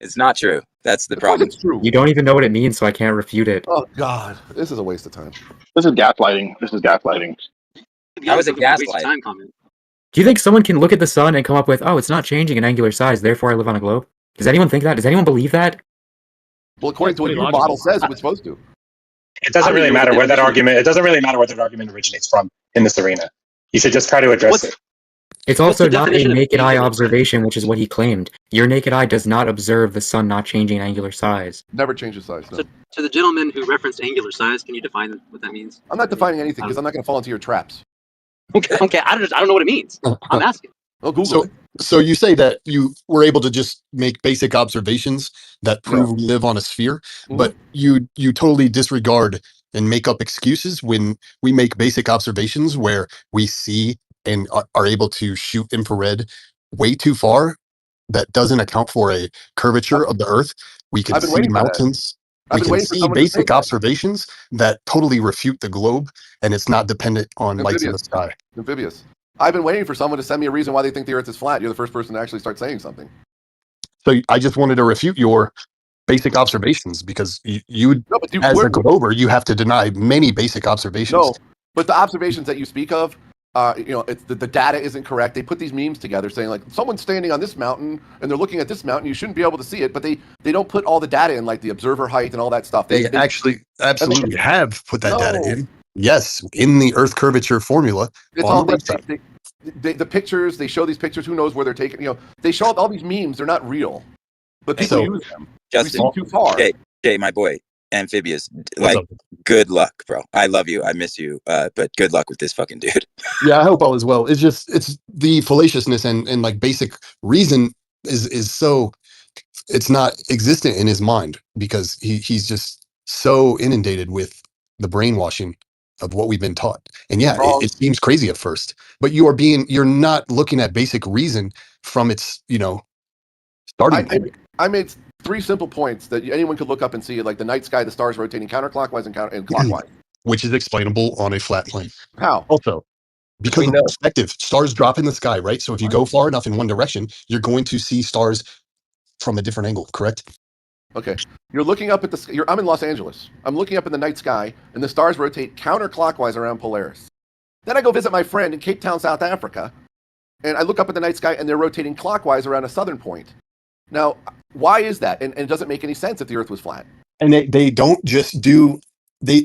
It's not true. That's the problem. It's true. You don't even know what it means, so I can't refute it. Oh, God. This is a waste of time. This is gaslighting. This is gaslighting. How is it gaslight? Do you think someone can look at the sun and come up with, oh, it's not changing in angular size, therefore I live on a globe? Does anyone think that? Does anyone believe that? Well, according to what your model says, it's supposed to. It doesn't really matter where that argument. It doesn't really matter where that argument originates from in this arena. You should just try to address it. It's also not a naked eye observation, which is what he claimed. Your naked eye does not observe the sun not changing in angular size. Never changes size. No. So, to the gentleman who referenced angular size, can you define what that means? I'm not defining anything because I'm not going to fall into your traps. Okay, I don't know what it means. I'm asking. Oh, Google it. So you say that you were able to just make basic observations that prove we live on a sphere, but you totally disregard and make up excuses when we make basic observations where we see and are able to shoot infrared way too far. That doesn't account for a curvature of the Earth. We can see mountains. We can see basic observations that totally refute the globe, and it's not dependent on lights in the sky. Amphibious. I've been waiting for someone to send me a reason why they think the Earth is flat. You're the first person to actually start saying something. So I just wanted to refute your basic observations because you No, but as a glober, you have to deny many basic observations. No, but the observations that you speak of, it's the data isn't correct. They put these memes together saying like someone's standing on this mountain and they're looking at this mountain. You shouldn't be able to see it, but they don't put all the data in, like the observer height and all that stuff. They actually absolutely have put that data in. Yes, in the Earth curvature formula It's on all the website. the pictures. They show these pictures. Who knows where they're taken? They show all these memes. They're not real, but people use them. Justin, we see too far. Jay, my boy, Amphibious, like, good luck, bro. I love you. I miss you. But good luck with this fucking dude. Yeah, I hope all is well. It's the fallaciousness and like basic reason is so it's not existent in his mind because he's just so inundated with the brainwashing of what we've been taught. And yeah, it seems crazy at first, but you're not looking at basic reason from its, starting point. I made 3 simple points that anyone could look up and see, like the night sky, the stars rotating counterclockwise and clockwise. Which is explainable on a flat plane. How? Also, because of perspective, stars drop in the sky, right? So if you go far enough in one direction, you're going to see stars from a different angle, correct? Okay. You're looking up at the sky. I'm in Los Angeles. I'm looking up in the night sky, and the stars rotate counterclockwise around Polaris. Then I go visit my friend in Cape Town, South Africa, and I look up at the night sky, and they're rotating clockwise around a southern point. Now, why is that? And it doesn't make any sense if the Earth was flat. And they don't just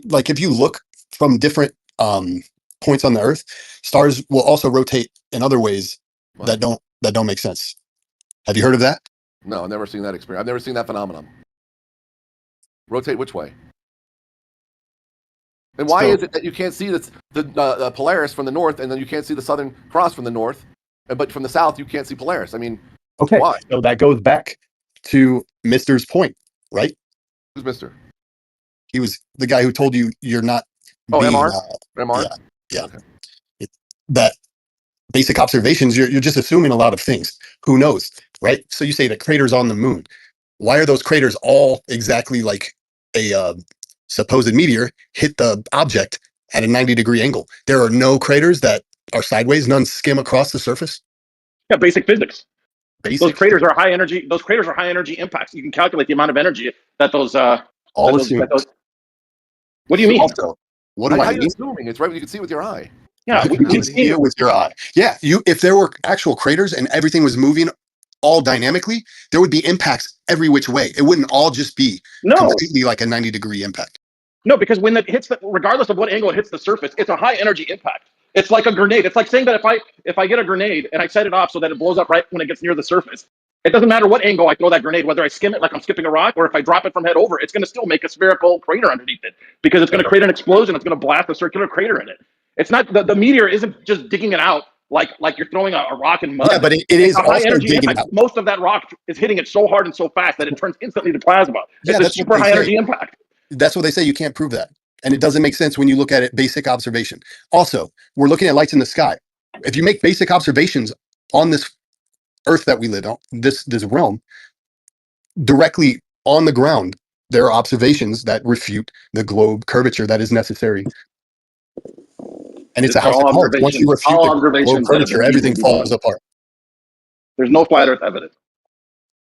like if you look from different points on the Earth, stars will also rotate in other ways that don't make sense. Have you heard of that? No, I've never seen that experience. I've never seen that phenomenon. Rotate which way? And why is it that you can't see the Polaris from the north, and then you can't see the Southern Cross from the north, but from the south you can't see Polaris? I mean, okay, why? So that goes back to Mister's point, right? Who's Mister? He was the guy who told you you're not. MR. MR. Yeah. Okay. That basic observations, you're just assuming a lot of things. Who knows, right? So you say the craters on the moon. Why are those craters all exactly like a supposed meteor hit the object at a 90-degree angle? There are no craters that are sideways. None skim across the surface. Yeah, basic physics. Basic. Those craters are high energy. Those craters are high energy impacts. You can calculate the amount of energy that those. All assumed. What do you mean? Also, what do I mean? Assuming it's right. You can see it with your eye. Yeah, you can see it with your eye. Yeah, if there were actual craters and everything was moving all dynamically, there would be impacts every which way. It wouldn't all just be completely like a 90-degree impact. No, because when it hits regardless of what angle it hits the surface, it's a high energy impact. It's like a grenade. It's like saying that if I get a grenade and I set it off so that it blows up right when it gets near the surface, it doesn't matter what angle I throw that grenade, whether I skim it like I'm skipping a rock or if I drop it from head over, it's going to still make a spherical crater underneath it because it's going to create an explosion. It's going to blast a circular crater in it. It's not the meteor isn't just digging it out like you're throwing a rock in mud. Yeah, but it is a high also energy digging impact. out. Most of that rock is hitting it so hard and so fast that it turns instantly to plasma. Yeah, it's a super high energy impact. That's what they say. You can't prove that. And it doesn't make sense when you look at it basic observation. Also, we're looking at lights in the sky. If you make basic observations on this Earth that we live on, this realm, directly on the ground, there are observations that refute the globe curvature that is necessary. And it's a house of cards. Once you refute the globe curvature, everything falls apart. There's no flat Earth evidence.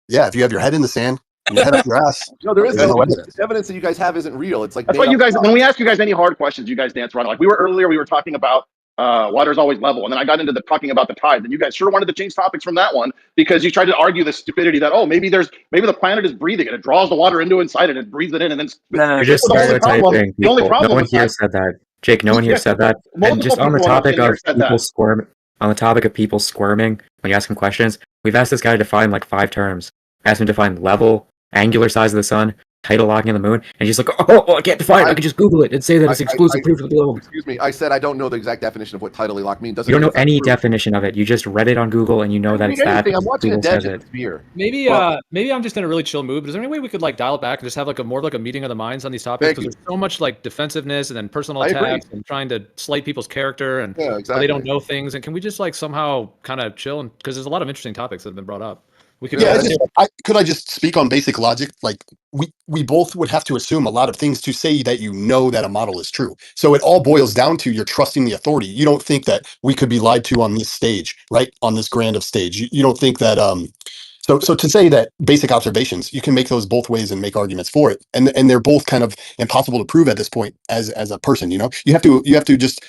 Yeah, if you have your head in the sand, and your head up your ass. No, there is there's no evidence. The evidence that you guys have isn't real. It's like that's why you guys. When we ask you guys any hard questions, you guys dance around. Like we were talking about water's always level, and then I got into talking about the tides, and you guys sure wanted to change topics from that one because you tried to argue the stupidity that maybe the planet is breathing and it draws the water into inside it and breathes it in, and then you're just stereotyping people. No one here said that, Jake. No one here said that. And just on the topic of people squirming, when you ask them questions, we've asked this guy to define like 5 terms. Asked him to define level, angular size of the sun, tidal locking of the moon, and he's like, oh, I can't define it. I can just Google it and say that it's exclusive proof of the globe. Excuse me, I said I don't know the exact definition of what tidally lock means. You don't know any definition of it. You just read it on Google and you know that it's that. I'm watching Google a says it. beer. Maybe I'm just in a really chill mood. But is there any way we could like dial it back and just have like more of a meeting of the minds on these topics? Because there's so much like defensiveness and then personal attacks and trying to slight people's character and they don't know things. And can we just like somehow kind of chill? And because there's a lot of interesting topics that have been brought up. We could Yeah, go. could I just speak on basic logic? Like we both would have to assume a lot of things to say that you know that a model is true. So it all boils down to you're trusting the authority. You don't think that we could be lied to on this stage, right? On this grand of stage. You don't think that so to say that basic observations, you can make those both ways and make arguments for it. And they're both kind of impossible to prove at this point as a person, you know? You have to just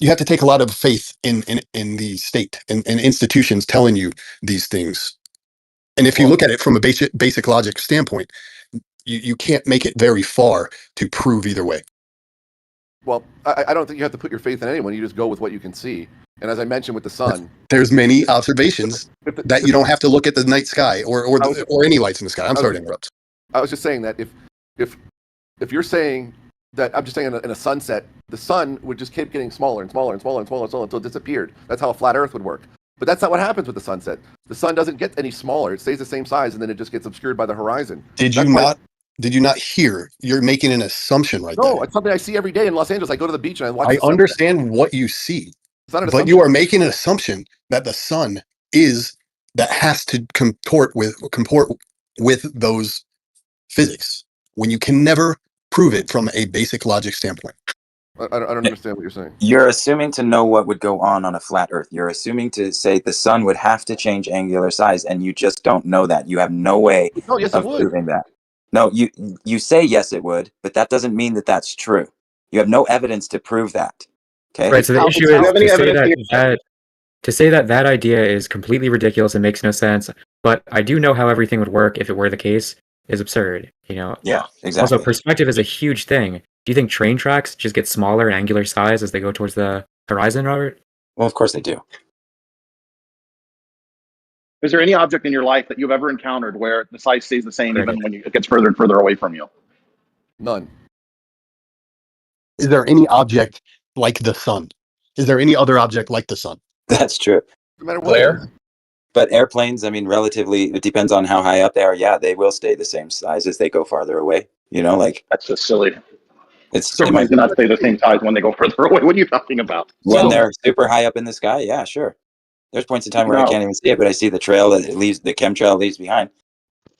you have to take a lot of faith in the state and institutions telling you these things. And if you look at it from a basic logic standpoint, you can't make it very far to prove either way. Well, I don't think you have to put your faith in anyone. You just go with what you can see. And as I mentioned with the sun, there's many observations that you don't have to look at the night sky or any lights in the sky. I'm sorry to interrupt. I was just saying that if you're saying that, I'm just saying in a sunset, the sun would just keep getting smaller and smaller and smaller and smaller and smaller until it disappeared. That's how a flat Earth would work. But that's not what happens with the sunset. The sun doesn't get any smaller; it stays the same size, and then it just gets obscured by the horizon. Did you not hear? You're making an assumption right there. No, it's something I see every day in Los Angeles. I go to the beach and I watch. I understand what you see, but you are making an assumption that the sun is that has to comport with those physics when you can never prove it from a basic logic standpoint. I don't understand what you're saying. You're assuming to know what would go on a flat Earth. You're assuming to say the sun would have to change angular size, and you just don't know that. You have no way of proving that. No, you say yes, it would, but that doesn't mean that that's true. You have no evidence to prove that. Okay. Right. So the issue is to say that idea is completely ridiculous and makes no sense. But I do know how everything would work if it were the case is absurd. You know. Yeah. Exactly. Also, perspective is a huge thing. Do you think train tracks just get smaller in angular size as they go towards the horizon, Robert? Well, of course they do. Is there any object in your life that you've ever encountered where the size stays the same even when it gets further and further away from you? None. Is there any object like the sun? Is there any other object like the sun? That's true. No matter what. But airplanes, I mean, relatively, it depends on how high up they are. Yeah, they will stay the same size as they go farther away. You know, like that's just silly. It cannot stay the same size when they go further away. What are you talking about? When they're super high up in the sky, yeah, sure. There's points in time where I can't even see it, but I see the trail that it leaves, the chemtrail leaves behind.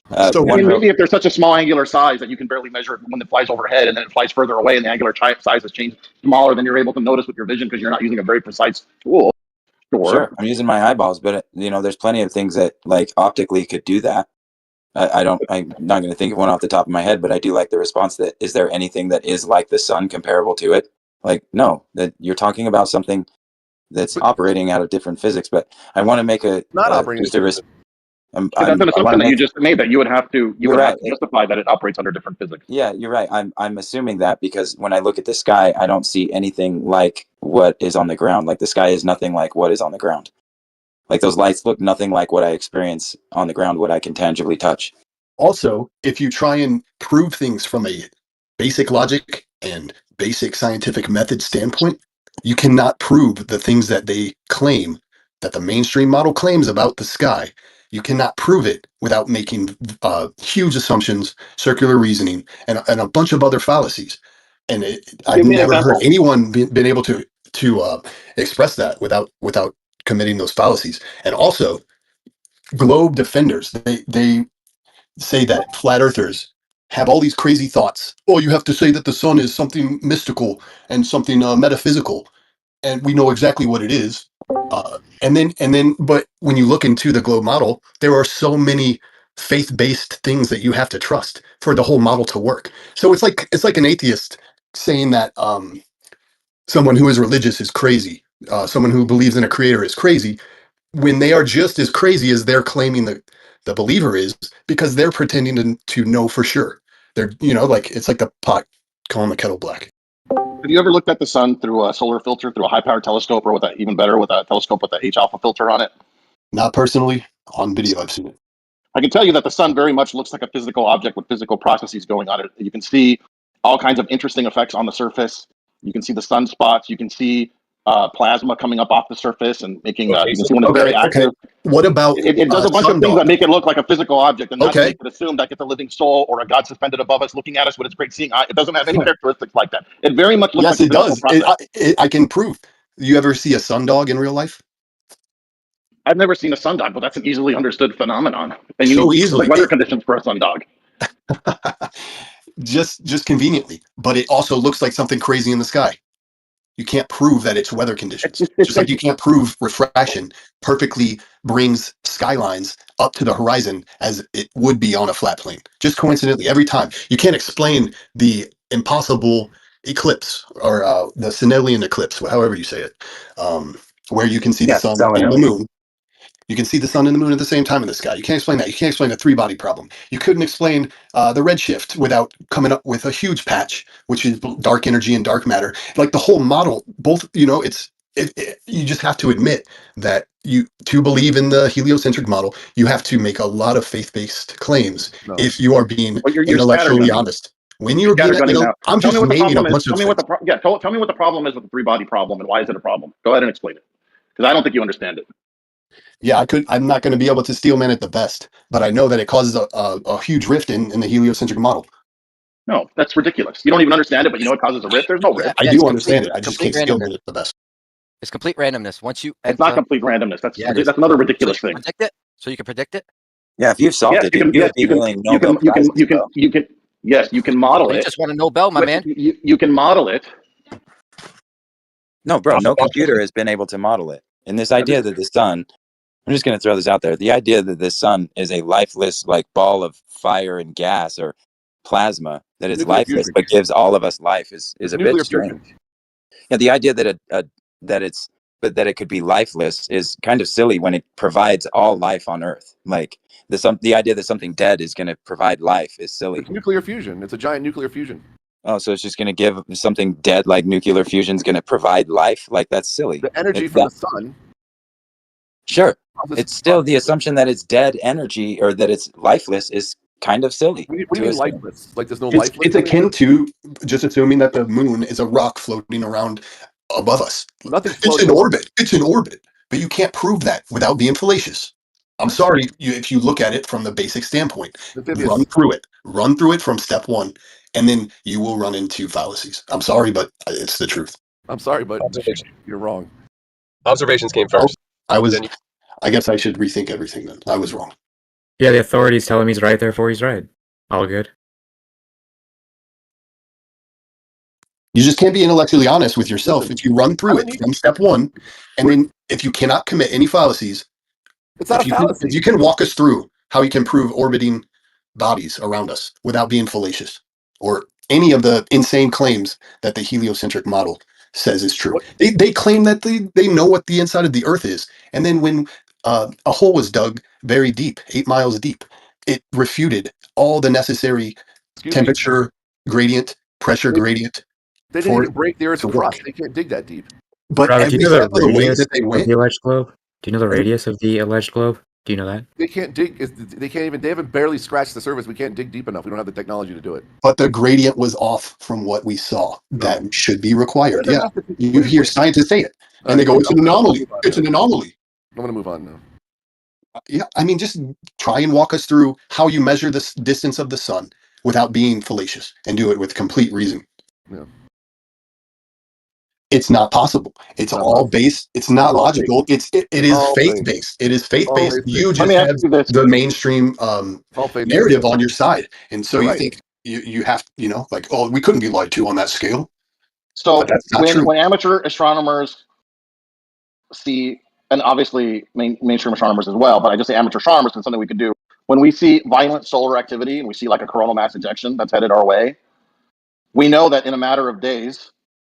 Maybe if there's such a small angular size that you can barely measure it when it flies overhead, and then it flies further away, and the angular size has changed smaller than you're able to notice with your vision because you're not using a very precise tool. Sure, I'm using my eyeballs, but there's plenty of things that like optically could do that. I'm not going to think of one off the top of my head, but I do like the response that is there anything that is like the sun comparable to it? Like, no, that you're talking about something that's operating out of different physics. But I want to make that's an assumption that you just made that you would have to justify that it operates under different physics. Yeah, you're right. I'm assuming that because when I look at the sky, I don't see anything like what is on the ground. Like the sky is nothing like what is on the ground. Like those lights look nothing like what I experience on the ground, what I can tangibly touch. Also, if you try and prove things from a basic logic and basic scientific method standpoint, you cannot prove the things that they claim, that the mainstream model claims about the sky. You cannot prove it without making huge assumptions, circular reasoning, and a bunch of other fallacies. And I've never heard anyone been able to express that without committing those fallacies. And also, Globe defenders, they say that flat earthers have all these crazy thoughts. Oh, you have to say that the sun is something mystical and something metaphysical, and we know exactly what it is. And then, but when you look into the Globe model, there are so many faith-based things that you have to trust for the whole model to work. So it's like an atheist saying that someone who is religious is crazy. Someone who believes in a creator is crazy, when they are just as crazy as they're claiming the believer is, because they're pretending to know for sure. They're, like it's like the pot calling the kettle black. Have you ever looked at the sun through a solar filter, through a high-powered telescope, or even better, with a telescope with a H-alpha filter on it? Not personally. On video, I've seen it. I can tell you that the sun very much looks like a physical object with physical processes going on it. You can see all kinds of interesting effects on the surface. You can see the sunspots. You can see plasma coming up off the surface and making. You can see when it's very active. What about it does a bunch of things that make it look like a physical object, and not to make it assume that it's a living soul or a god suspended above us looking at us with its great seeing eye. It doesn't have any characteristics like that. It very much looks like it does. I can prove. You ever see a sundog in real life? I've never seen a sundog, but that's an easily understood phenomenon. And you So need easily. weather conditions for a sundog. just conveniently, but it also looks like something crazy in the sky. You can't prove that it's weather conditions. Just like you can't prove refraction perfectly brings skylines up to the horizon as it would be on a flat plane. Just coincidentally, every time. You can't explain the impossible eclipse or the Snellian eclipse, however you say it, where you can see the sun and the moon. You can see the sun and the moon at the same time in the sky. You can't explain that. You can't explain a three-body problem. You couldn't explain the redshift without coming up with a huge patch, which is dark energy and dark matter. Like the whole model, both, you just have to admit that to believe in the heliocentric model, you have to make a lot of faith-based claims if you are being But you're intellectually scattergunning. honest. When you're being, Scattergunning now. I'm Tell me just what the naming a problem is. bunch Tell of me things. tell me what the problem is with the three-body problem and why is it a problem? Go ahead and explain it, because I don't think you understand it. Yeah, I'm not going to be able to steelman it the best, but I know that it causes a huge rift in the heliocentric model. No, that's ridiculous. You don't even understand it, but you know it causes a rift. There's no rift. I do understand it. I just can't steelman randomness. it the best. It's complete randomness. Once you It's not complete randomness. That's Yeah, it is. that's another ridiculous So you thing. can predict it. So you can predict it. Yeah, if you've solved it, dude, you would be winning Nobel prizes, bro. Yes, you can model Well, you it. just won a Nobel, my man. You can model it. No, bro, no computer has been able to model it. And this idea that the sun, I'm just going to throw this out there. The idea that the sun is a lifeless, like, ball of fire and gas or plasma that is Nuclear lifeless fusion. but gives all of us life is a bit nuclear strange. fusion. Yeah, the idea that that it could be lifeless is kind of silly when it provides all life on Earth. Like the idea that something dead is going to provide life is silly. It's nuclear fusion. It's a giant nuclear fusion. Oh, so it's just going to give something dead like nuclear fusion is going to provide life? Like, that's silly. The energy from the sun. Sure. It's still the assumption that it's dead energy or that it's lifeless is kind of silly. What do you mean lifeless? Like there's no It's lifeless? akin to just assuming that the moon is a rock floating around above us. Nothing's It's in orbit. It's in orbit. But you can't prove that without being fallacious. I'm sorry if you look at it from the basic standpoint. Run through it from step one, and then you will run into fallacies. I'm sorry, but it's the truth. I'm sorry, but you're wrong. Observations came first. I guess I should rethink everything then. I was wrong. Yeah, the authorities tell him he's right, therefore he's right. All good. You just can't be intellectually honest with yourself if you run through it from step one, and then if you cannot commit any fallacies, it's not a fallacy. If you can walk us through how you can prove orbiting bodies around us without being fallacious or any of the insane claims that the heliocentric model says is true. They claim that they know what the inside of the Earth is, and then when a hole was dug very deep, 8 miles deep, it refuted all the necessary temperature gradient, pressure gradient. They didn't even break the Earth's crust. They can't dig that deep. But Robert, do you know the radius that they of went, the alleged globe? Do you know the radius of the alleged globe? Do you know that? They can't dig. They can't even. They haven't barely scratched the surface. We can't dig deep enough. We don't have the technology to do it. but the gradient was off from what we saw. That should be required. Yeah, you hear scientists say it, and they go, "It's an anomaly. It's an anomaly." I'm going to move on now. Yeah, I mean, just try and walk us through how you measure the distance of the sun without being fallacious, and do it with complete reason. Yeah. It's not possible. It's all based. It's not logical. It is faith based. It is faith based. You just have the mainstream narrative on your side, and so you think you have, like, oh, we couldn't be lied to on that scale. So But that's not true. when amateur astronomers see, and obviously mainstream astronomers as well, but I just say amateur astronomers and something we could do. When we see violent solar activity and we see like a coronal mass ejection that's headed our way, we know that in a matter of days,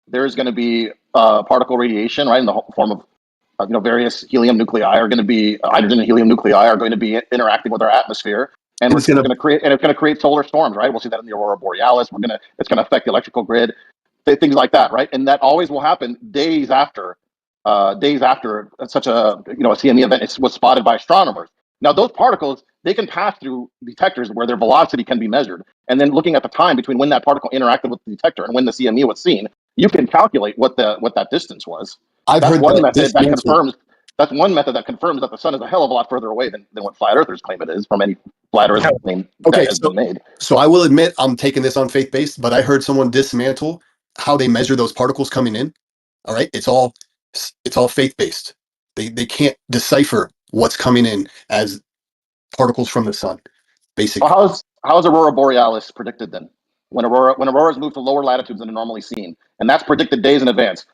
there's going to be particle radiation, right, in the form of various helium nuclei are going to be hydrogen and helium nuclei are going to be interacting with our atmosphere, and it's going to create solar storms, right? We'll see that in the aurora borealis. It's going to affect the electrical grid, things like that, right? And that always will happen days after such a CME event was spotted by astronomers. Now those particles, they can pass through detectors where their velocity can be measured, and then looking at the time between when that particle interacted with the detector and when the CME was seen, you can calculate what that distance was. That's one method that confirms that the sun is a hell of a lot further away than what flat earthers claim it is from any flat earth claim that has been made. So I will admit I'm taking this on faith based, but I heard someone dismantle how they measure those particles coming in. All right, it's all faith based. They can't decipher what's coming in as particles from the sun. Basic. Well, how's Aurora Borealis predicted then? When auroras move to lower latitudes than are normally seen, and that's predicted days in advance.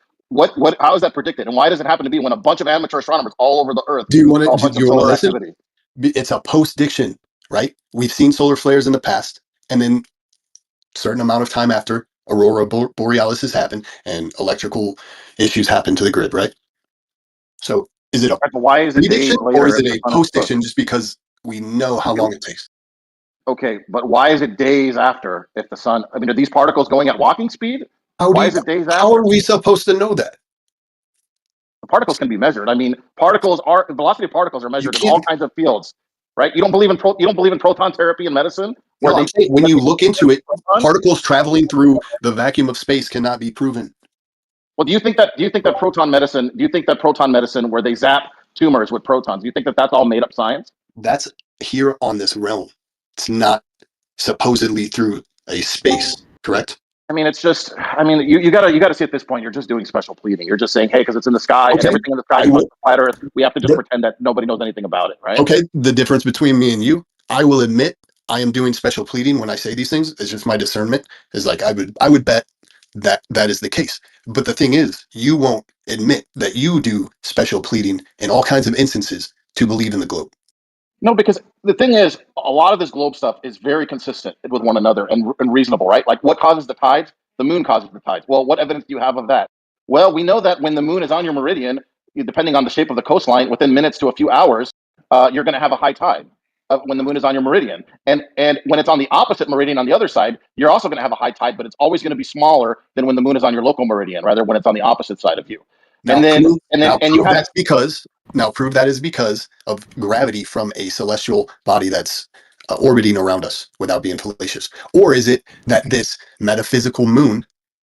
How is that predicted, and why does it happen to be when a bunch of amateur astronomers all over the Earth Do you want saw a to? bunch Do of you want to solar listen? activity? It's a post-diction, right? We've seen solar flares in the past, and then certain amount of time after, Aurora Borealis has happened, and electrical issues happen to the grid, right? So, is it a But why is it prediction days or later is if it the a sun is close? post-diction? Just because we know how long it takes. Okay, but why is it days after if the sun? I mean, are these particles going at walking speed? Why is it days How after? are we supposed to know that? The particles can be measured. I mean, velocity of particles are measured in all can't- kinds of fields, right? You don't believe in proton therapy in medicine, where No, they I'm saying when you look into it, particles traveling through the vacuum of space cannot be proven. Well, do you think that proton medicine, where they zap tumors with protons, do you think that that's all made up science? That's here on this realm. It's not supposedly through a space, correct? I mean, it's just. I mean, you gotta see at this point. You're just doing special pleading. You're just saying, hey, because it's in the sky and Okay, everything in the sky is on the flat Earth, we have to just pretend that nobody knows anything about it, right? Okay, the difference between me and you, I will admit I am doing special pleading when I say these things. It's just my discernment is like I would bet that is the case. But the thing is, you won't admit that you do special pleading in all kinds of instances to believe in the globe. No, because the thing is, a lot of this globe stuff is very consistent with one another and reasonable, right? Like, what causes the tides? The moon causes the tides. Well, what evidence do you have of that? Well, we know that when the moon is on your meridian, depending on the shape of the coastline, within minutes to a few hours, you're going to have a high tide when the moon is on your meridian. And when it's on the opposite meridian on the other side, you're also going to have a high tide, but it's always going to be smaller than when the moon is on your local meridian, rather when it's on the opposite side of you. Now You have prove that is because of gravity from a celestial body that's orbiting around us without being fallacious, or is it that this metaphysical moon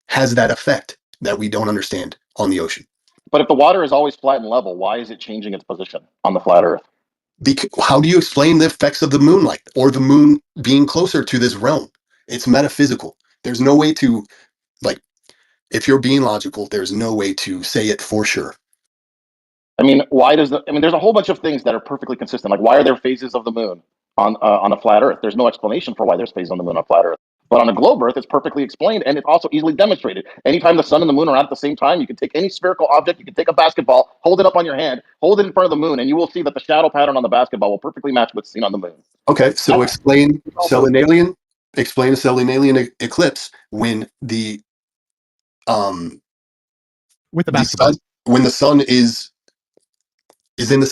has that effect that we don't understand on the ocean? But if the water is always flat and level, why is it changing its position on the flat Earth? How do you explain the effects of the moonlight or the moon being closer to this realm? It's metaphysical. There's no way to, like, if you're being logical, there's no way to say it for sure. I mean, there's a whole bunch of things that are perfectly consistent. Like, why are there phases of the moon on a flat Earth? There's no explanation for why there's phases on the moon on a flat Earth. But on a globe Earth, it's perfectly explained, and it's also easily demonstrated. Anytime the sun and the moon are out at the same time, you can take any spherical object, you can take a basketball, hold it up on your hand, hold it in front of the moon, and you will see that the shadow pattern on the basketball will perfectly match what's seen on the moon. Okay, so explain selenalian eclipse when the with the basketball. When the sun is in the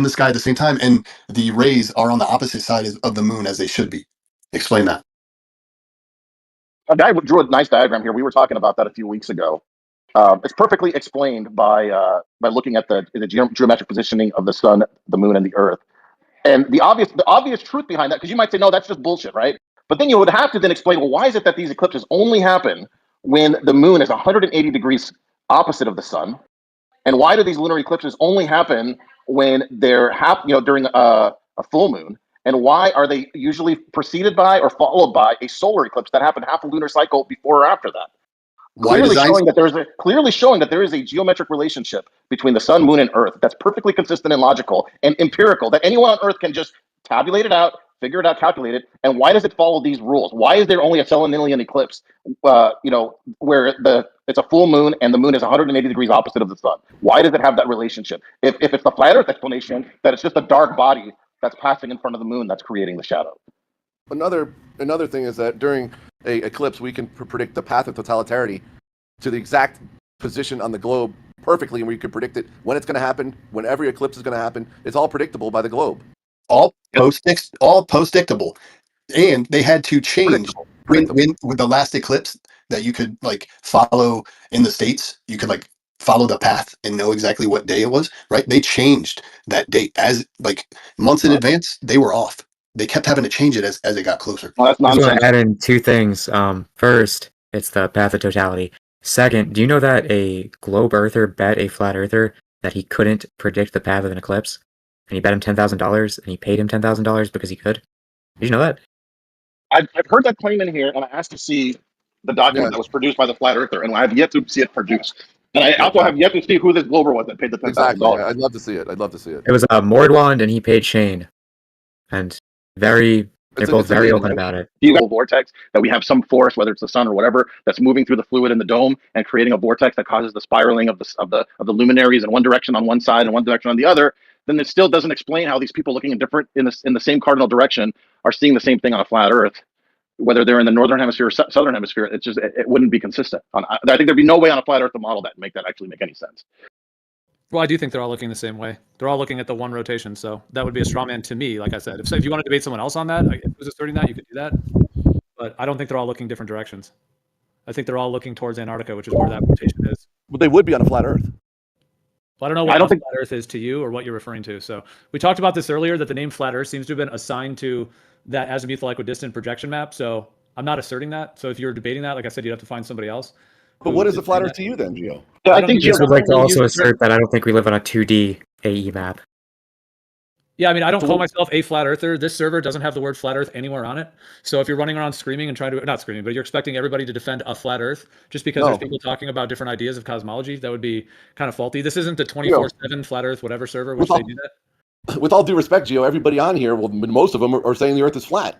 sky at the same time, and the rays are on the opposite side of the moon as they should be. Explain that. A guy drew a nice diagram here. We were talking about that a few weeks ago. It's perfectly explained by looking at the geometric positioning of the sun, the moon, and the Earth. And the obvious truth behind that, because you might say, no, that's just bullshit, right? But then you would have to then explain, well, why is it that these eclipses only happen when the moon is 180 degrees opposite of the sun? And why do these lunar eclipses only happen when they're during a full moon? And why are they usually preceded by or followed by a solar eclipse that happened half a lunar cycle before or after that? Clearly showing that there is a geometric relationship between the sun, moon, and Earth that's perfectly consistent and logical and empirical, that anyone on Earth can just tabulate it out, figure it out, calculate it. And why does it follow these rules? Why is there only a selenalian eclipse, where it's a full moon and the moon is 180 degrees opposite of the sun? Why does it have that relationship? If it's the flat Earth explanation, that it's just a dark body that's passing in front of the moon that's creating the shadow. Another thing is that during a eclipse, we can predict the path of totalitarity to the exact position on the globe perfectly, and we can predict it when it's going to happen, when every eclipse is going to happen. It's all predictable by the globe. All post-dictable. And they had to change when with the last eclipse that you could like follow in the States, you could like follow the path and know exactly what day it was, right? They changed that date as like months in advance. They were off. They kept having to change it as it got closer. Well, that's I just want nonsense. to add in two things. First, it's the path of totality. Second, do you know that a globe earther bet a flat earther that he couldn't predict the path of an eclipse? And he bet him $10,000 and he paid him $10,000 because he could? Did you know that? I've heard that claim in here, and I asked to see the document that was produced by the flat earther, and I have yet to see it produced. And I also have yet to see who this Glober was that paid the $10,000. Exactly. I'd love to see it. I'd love to see it. It was Mordwand, and he paid Shane, and they're both very open about it. You got a vortex that we have some force, whether it's the sun or whatever, that's moving through the fluid in the dome and creating a vortex that causes the spiraling of the luminaries in one direction on one side and one direction on the other. Then it still doesn't explain how these people looking in the same cardinal direction are seeing the same thing on a flat Earth. Whether they're in the northern hemisphere or southern hemisphere, it wouldn't be consistent. I think there'd be no way on a flat Earth to model that and make that actually make any sense. Well, I do think they're all looking the same way. They're all looking at the one rotation, so that would be a straw man to me. Like I said, if you want to debate someone else on that, if it was asserting that, you could do that. But I don't think they're all looking different directions. I think they're all looking towards Antarctica, which is where that rotation is. Well, they would be on a flat Earth. Well, I don't know what flat Earth is to you or what you're referring to. So we talked about this earlier, that the name flat Earth seems to have been assigned to that azimuthal equidistant projection map. So I'm not asserting that. So if you're debating that, like I said, you'd have to find somebody else. But what is a flat Earth to you then, Gio? I think Gio would like to also assert that I don't think we live on a 2D AE map. Yeah, I mean, I don't call myself a flat earther. This server doesn't have the word flat earth anywhere on it. So if you're running around screaming and trying to, not screaming, but you're expecting everybody to defend a flat earth just because there's people talking about different ideas of cosmology, that would be kind of faulty. This isn't a 24/7 flat earth, whatever server, which they do that. With all due respect, Gio, everybody on here, well, most of them are saying the Earth is flat.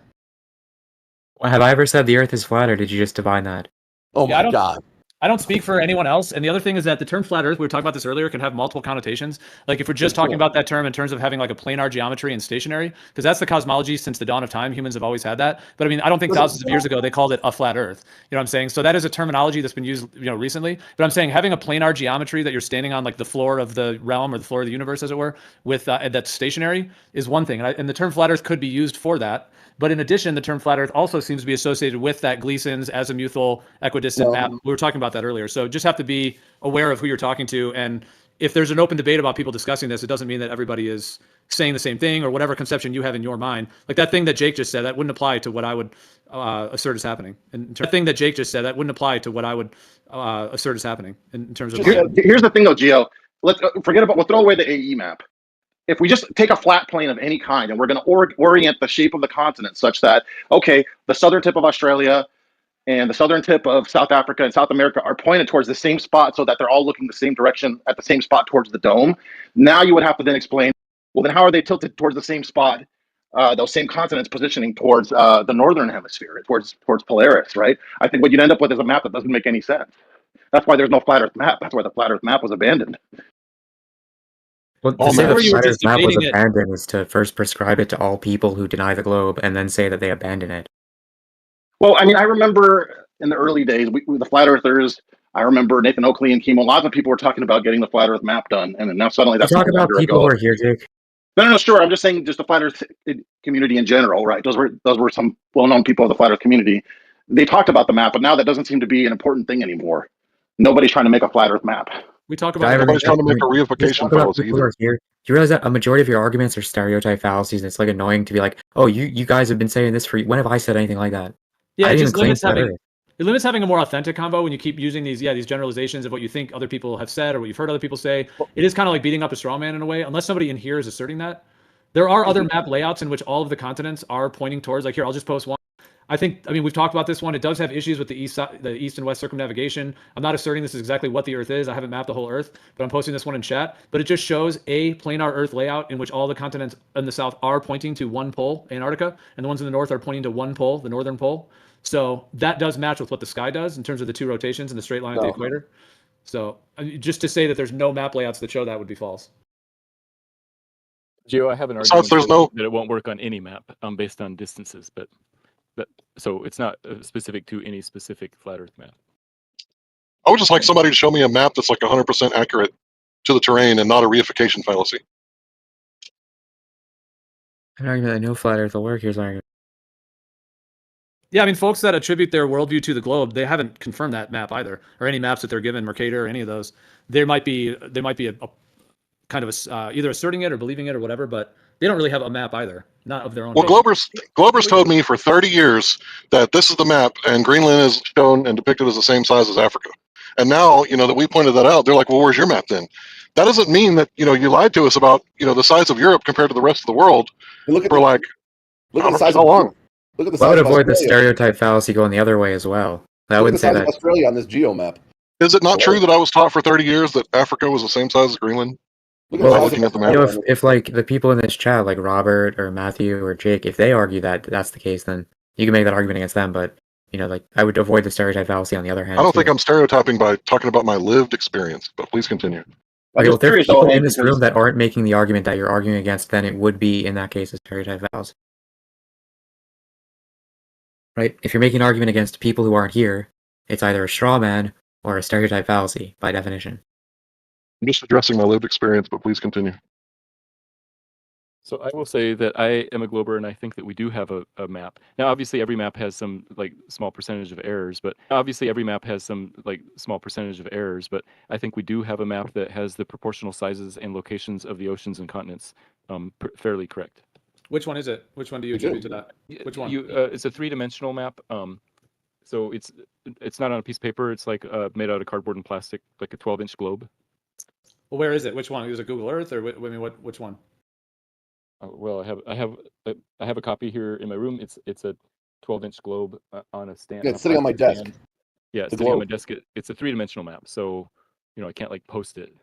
Well, have I ever said the Earth is flat, or did you just divine that? Oh my God. I don't speak for anyone else. And the other thing is that the term flat earth, we were talking about this earlier, can have multiple connotations. Like if we're just talking about that term in terms of having like a planar geometry and stationary, because that's the cosmology since the dawn of time. Humans have always had that. But I mean, I don't think thousands of years ago they called it a flat earth. You know what I'm saying? So that is a terminology that's been used, recently. But I'm saying having a planar geometry that you're standing on like the floor of the realm or the floor of the universe, as it were, with that's stationary is one thing. And the term flat earth could be used for that. But in addition, the term flat Earth also seems to be associated with that Gleason's azimuthal equidistant map. We were talking about that earlier. So just have to be aware of who you're talking to. And if there's an open debate about people discussing this, it doesn't mean that everybody is saying the same thing or whatever conception you have in your mind. Like that thing that Jake just said, that wouldn't apply to what I would assert is happening. And that thing that Jake just said, that wouldn't apply to what I would assert is happening in terms of. Here's the thing, though, Gio. Let's forget about. We'll throw away the AE map. If we just take a flat plane of any kind and we're going to orient the shape of the continent such that, okay, the southern tip of Australia and the southern tip of South Africa and South America are pointed towards the same spot so that they're all looking the same direction at the same spot towards the dome. Now you would have to then explain, well, then how are they tilted towards the same spot, those same continents positioning towards the northern hemisphere, towards Polaris, right? I think what you'd end up with is a map that doesn't make any sense. That's why there's no flat Earth map. That's why the flat Earth map was abandoned. Well, to say the flat Earth map was abandoned is to first prescribe it to all people who deny the globe and then say that they abandon it. Well, I mean, I remember in the early days, the flat earthers, I remember Nathan Oakley and Kimo, lots of people were talking about getting the flat Earth map done. And then now suddenly that's talk about people who are here, Jake. No, sure. I'm just saying just the flat Earth community in general, right? Those were some well-known people of the flat Earth community. They talked about the map, but now that doesn't seem to be an important thing anymore. Nobody's trying to make a flat Earth map. We talk about nobody's trying to make a reification fallacy either. Here. Do you realize that a majority of your arguments are stereotype fallacies? And it's like annoying to be like, oh, you guys have been saying this for. When have I said anything like that? Yeah, it just limits having a more authentic convo when you keep using these generalizations of what you think other people have said or what you've heard other people say. It is kind of like beating up a straw man in a way, unless somebody in here is asserting that. There are other map layouts in which all of the continents are pointing towards. Like here, I'll just post one. I mean, we've talked about this one. It does have issues with the east and west circumnavigation. I'm not asserting this is exactly what the Earth is. I haven't mapped the whole Earth, but I'm posting this one in chat. But it just shows a planar Earth layout in which all the continents in the south are pointing to one pole, Antarctica, and the ones in the north are pointing to one pole, the northern pole. So that does match with what the sky does in terms of the two rotations and the straight line at the equator. So just to say that there's no map layouts that show that would be false. Gio, I have an argument that it won't work on any map based on distances, but so it's not specific to any specific flat Earth map. I would just like somebody to show me a map that's like 100% accurate to the terrain and not a reification fallacy. An argument that no flat Earth will work. Here's an argument. Yeah, I mean, folks that attribute their worldview to the globe, they haven't confirmed that map either, or any maps that they're given, Mercator or any of those. There might be a kind of either asserting it or believing it or whatever, but they don't really have a map either, not of their own. Well, Glober's told me for 30 years that this is the map, and Greenland is shown and depicted as the same size as Africa. And now, that we pointed that out, they're like, well, where's your map then? That doesn't mean that, you lied to us about, the size of Europe compared to the rest of the world look at the size how long. Look at the size. I would avoid the stereotype fallacy going the other way as well. I wouldn't say that. Australia on this geo map. Is it not true that I was taught for 30 years that Africa was the same size as Greenland? Well, Looking at the map. you know, if like the people in this chat, like Robert or Matthew or Jake, if they argue that that's the case, then you can make that argument against them. But you know, like I would avoid the stereotype fallacy on the other hand. I don't too. think I'm stereotyping by talking about my lived experience, but please continue. Okay, well, if there's people in this room that aren't making the argument that you're arguing against, then it would be in that case a stereotype fallacy. Right? If you're making an argument against people who aren't here, it's either a straw man or a stereotype fallacy by definition. I'm just addressing my lived experience, but please continue. So I will say that I am a Glober, and I think that we do have a map. Now, obviously, every map has some like small percentage of errors, but I think we do have a map that has the proportional sizes and locations of the oceans and continents fairly correct. Which one is it? Which one do you attribute to that? Which one? It's a three-dimensional map. So it's not on a piece of paper. It's like made out of cardboard and plastic, like a 12-inch globe. Well, where is it? Which one? Is it Google Earth or which one? Well, I have a copy here in my room. It's a 12-inch globe on a stand. Yeah, it's sitting on my desk. Stand. Yeah, it's The sitting on globe. my desk. It's a three-dimensional map, so I can't like post it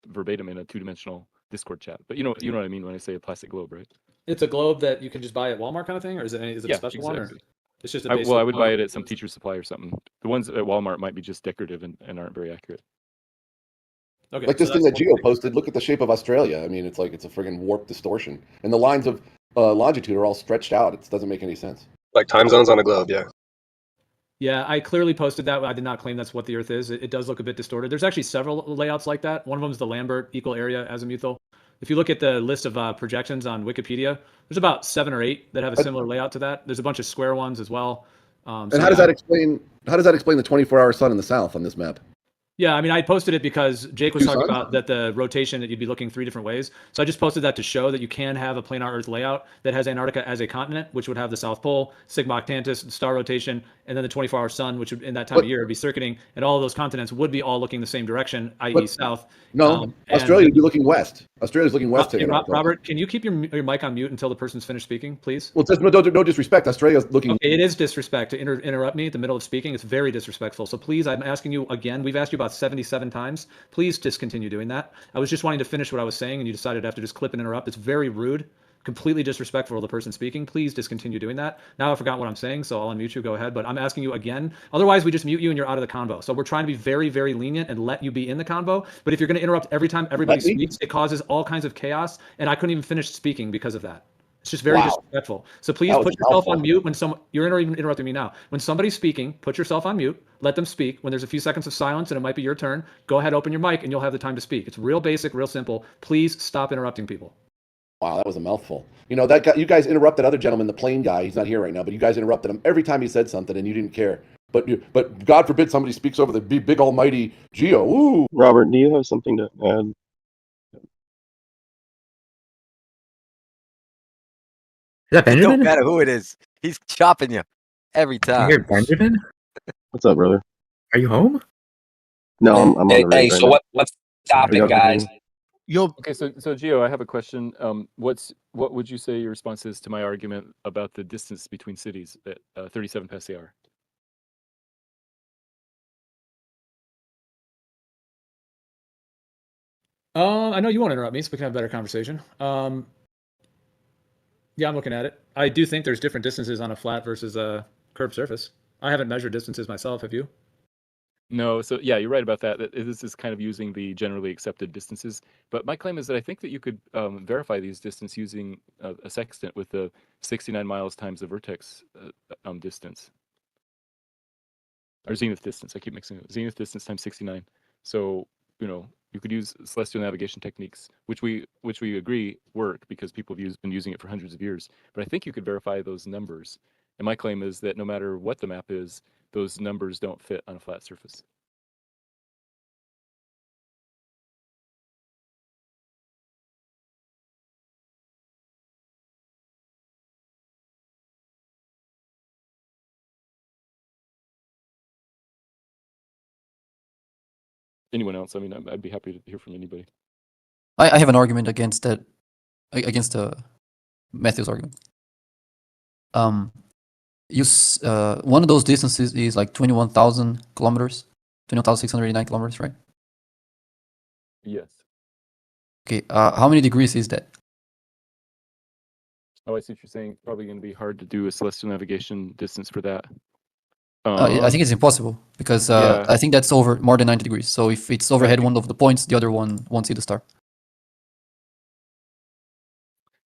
verbatim in a two-dimensional Discord chat. But you know what I mean when I say a plastic globe, right? It's a globe that you can just buy at Walmart, kind of thing, or is it a special one? Or it's just a basic I would buy it at some teacher supply or something. The ones at Walmart might be just decorative and aren't very accurate. Okay, like this thing that Geo posted. Look at the shape of Australia. I mean, it's like it's a friggin' warped distortion, and the lines of longitude are all stretched out. It doesn't make any sense. Like time zones on a globe, yeah. Yeah, I clearly posted that. I did not claim that's what the Earth is. It does look a bit distorted. There's actually several layouts like that. One of them is the Lambert equal area azimuthal. If you look at the list of projections on Wikipedia, there's about 7 or 8 that have a similar layout to that. There's a bunch of square ones as well. And how does that explain? How does that explain the 24-hour sun in the south on this map? Yeah, I mean, I posted it because Jake was talking Tucson? about that the rotation that you'd be looking 3 different ways. So I just posted that to show that you can have a planar Earth layout that has Antarctica as a continent, which would have the South Pole, Sigma Octantis, star rotation, and then the 24-hour sun, which would, in that time of year would be circuiting, and all of those continents would be all looking the same direction, i.e. south. No, Australia would be looking west. Australia's looking west. Hey, Robert, can you keep your mic on mute until the person's finished speaking, please? Well, just no disrespect. Australia's looking. Okay, it is disrespect to interrupt me at the middle of speaking. It's very disrespectful. So please, I'm asking you again. We've asked you about 77 times. Please discontinue doing that. I was just wanting to finish what I was saying, and you decided to have to just clip and interrupt. It's very rude, completely disrespectful to the person speaking. Please discontinue doing that. Now I forgot what I'm saying, so I'll unmute you. Go ahead. But I'm asking you again. Otherwise, we just mute you and you're out of the convo. So we're trying to be very, very lenient and let you be in the convo. But if you're going to interrupt every time everybody speaks, it causes all kinds of chaos, and I couldn't even finish speaking because of that. It's just very disrespectful. So please put yourself on mute when you're interrupting me now. When somebody's speaking, put yourself on mute, let them speak. When there's a few seconds of silence and it might be your turn, go ahead, open your mic, and you'll have the time to speak. It's real basic, real simple. Please stop interrupting people. Wow, that was a mouthful. You know, that guy, you guys interrupted other gentleman, the plane guy. He's not here right now, but you guys interrupted him every time he said something, and you didn't care. But God forbid somebody speaks over the big almighty Geo. Ooh. Robert, do you have something to add? Is that Benjamin? It don't matter who it is. He's chopping you every time. You hear Benjamin? What's up, brother? Are you home? No, I'm on the road right now. What's the topic, guys? Okay, so Gio, I have a question. What would you say your response is to my argument about the distance between cities at 37 past the hour? I know you won't interrupt me, so we can have a better conversation. Yeah, I'm looking at it. I do think there's different distances on a flat versus a curved surface. I haven't measured distances myself. Have you? No, so yeah, you're right about that. This is kind of using the generally accepted distances. But my claim is that I think that you could verify these distances using a sextant with the 69 miles times the vertex distance. Or zenith distance. I keep mixing it. Zenith distance times 69. So, you could use celestial navigation techniques, which we agree work because people have been using it for hundreds of years. But I think you could verify those numbers. And my claim is that no matter what the map is, those numbers don't fit on a flat surface. Anyone else? I mean, I'd be happy to hear from anybody. I have an argument against that, against Matthew's argument. One of those distances is like 21,000 kilometers, 21,689 kilometers, right? Yes. Okay. How many degrees is that? Oh, I see what you're saying. Probably going to be hard to do a celestial navigation distance for that. I think it's impossible because yeah. I think that's over more than 90 degrees. So if it's overhead Right. one of the points, the other one won't see the star.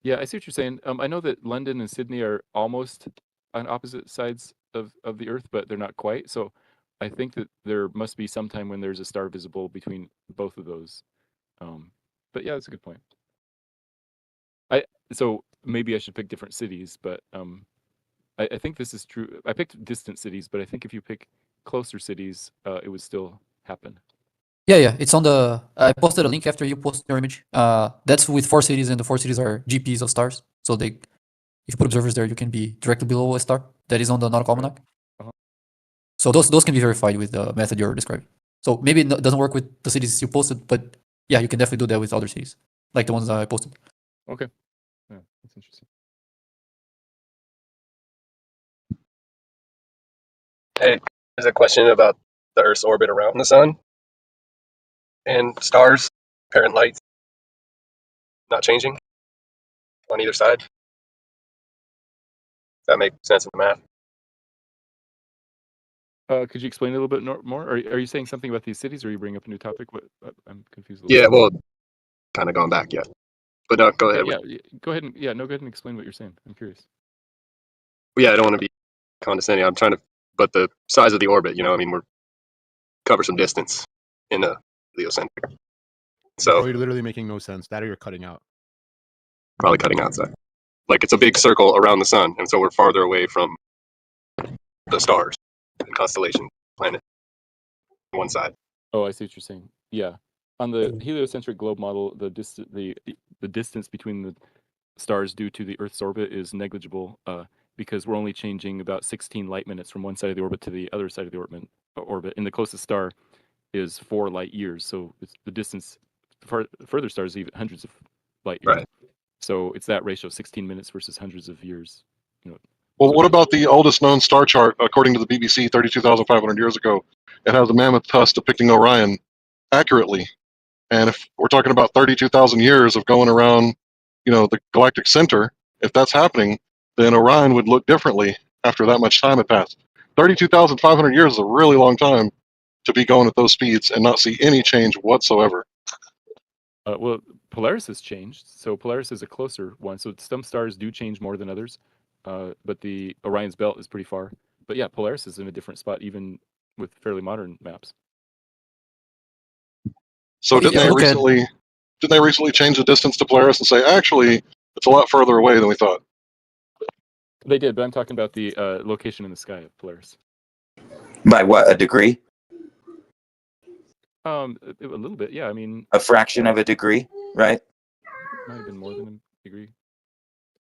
Yeah, I see what you're saying. I know that London and Sydney are almost on opposite sides of the Earth, but they're not quite. So I think that there must be some time when there's a star visible between both of those. But yeah, that's a good point. So maybe I should pick different cities, but I think this is true. I picked distant cities, but I think if you pick closer cities, it would still happen. Yeah, it's on the. I posted a link after you posted your image. That's with 4 cities, and the 4 cities are GPs of stars. So if you put observers there, you can be directly below a star that is on the nautical almanac. So those can be verified with the method you're describing. So maybe it doesn't work with the cities you posted, but yeah, you can definitely do that with other cities, like the ones I posted. Okay. Yeah, that's interesting. Hey, there's a question about the Earth's orbit around the sun and stars, apparent light not changing on either side. Does that make sense in the math? Could you explain a little bit more? Are you saying something about these cities, or are you bring up a new topic? What I'm confused. Yeah, well, kind of going back yet, but go ahead. Yeah, go ahead and go ahead and explain what you're saying. I'm curious. Yeah, I don't want to be condescending. I'm trying to, but the size of the orbit, I mean, we're cover some distance in a heliocentric. So you're literally making no sense. That or you're cutting out. Probably cutting outside. Like it's a big circle around the sun, and so we're farther away from the stars, the constellation, planet, one side. Oh, I see what you're saying. Yeah, on the heliocentric globe model, the distance between the stars due to the Earth's orbit is negligible because we're only changing about 16 light minutes from one side of the orbit to the other side of the orbit. And the closest star is 4 light years, so it's the distance further stars even hundreds of light years. Right. So it's that ratio, 16 minutes versus hundreds of years. Well, what about the oldest known star chart, according to the BBC, 32,500 years ago? It has a mammoth tusk depicting Orion accurately. And if we're talking about 32,000 years of going around, the galactic center, if that's happening, then Orion would look differently after that much time had passed. 32,500 years is a really long time to be going at those speeds and not see any change whatsoever. Well, Polaris has changed. So Polaris is a closer one. So some stars do change more than others. But the Orion's belt is pretty far. But yeah, Polaris is in a different spot, even with fairly modern maps. So didn't they recently change the distance to Polaris and say, actually, it's a lot further away than we thought? They did, but I'm talking about the location in the sky of Polaris. By what, a degree? A little bit, yeah. I mean, a fraction of a degree, right? Might have been more than a degree.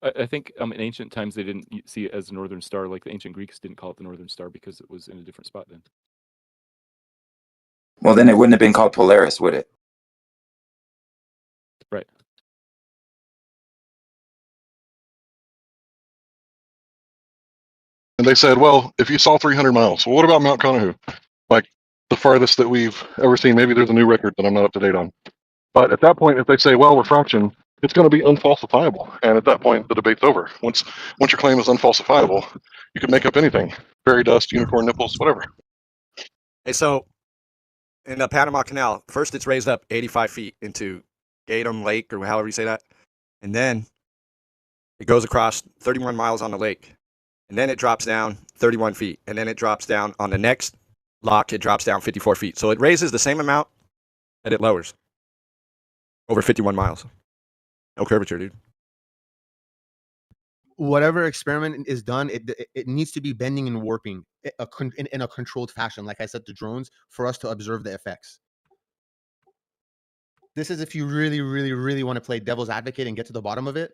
I think in ancient times they didn't see it as a northern star, like the ancient Greeks didn't call it the northern star because it was in a different spot then. Well, then it wouldn't have been called Polaris, would it? Right. And they said, well, if you saw 300 miles, well, what about Mount Conahu? Like the farthest that we've ever seen. Maybe there's a new record that I'm not up to date on. But at that point, if they say, well, refraction, it's going to be unfalsifiable. And at that point, the debate's over. Once your claim is unfalsifiable, you can make up anything. Fairy dust, unicorn nipples, whatever. Hey, so in the Panama Canal, first it's raised up 85 feet into Gatum Lake, or however you say that. And then it goes across 31 miles on the lake. And then it drops down 31 feet. And then it drops down on the next lock, it drops down 54 feet. So it raises the same amount that it lowers over 51 miles. No curvature, dude. Whatever experiment is done, it needs to be bending and warping in a controlled fashion, like I said to drones, for us to observe the effects. This is if you really, really, really want to play devil's advocate and get to the bottom of it.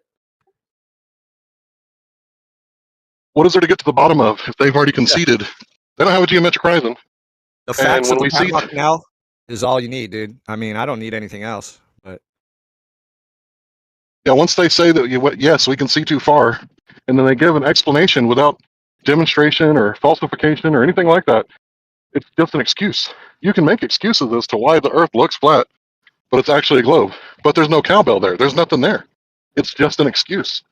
What is there to get to the bottom of if they've already conceded? They don't have a geometric horizon. The facts of the Panama Canal is all you need, dude. I mean, I don't need anything else. But yeah, once they say that, yes, we can see too far, and then they give an explanation without demonstration or falsification or anything like that, It's just an excuse. You can make excuses as to why the Earth looks flat, but it's actually a globe. But there's no cowbell there. There's nothing there. It's just an excuse.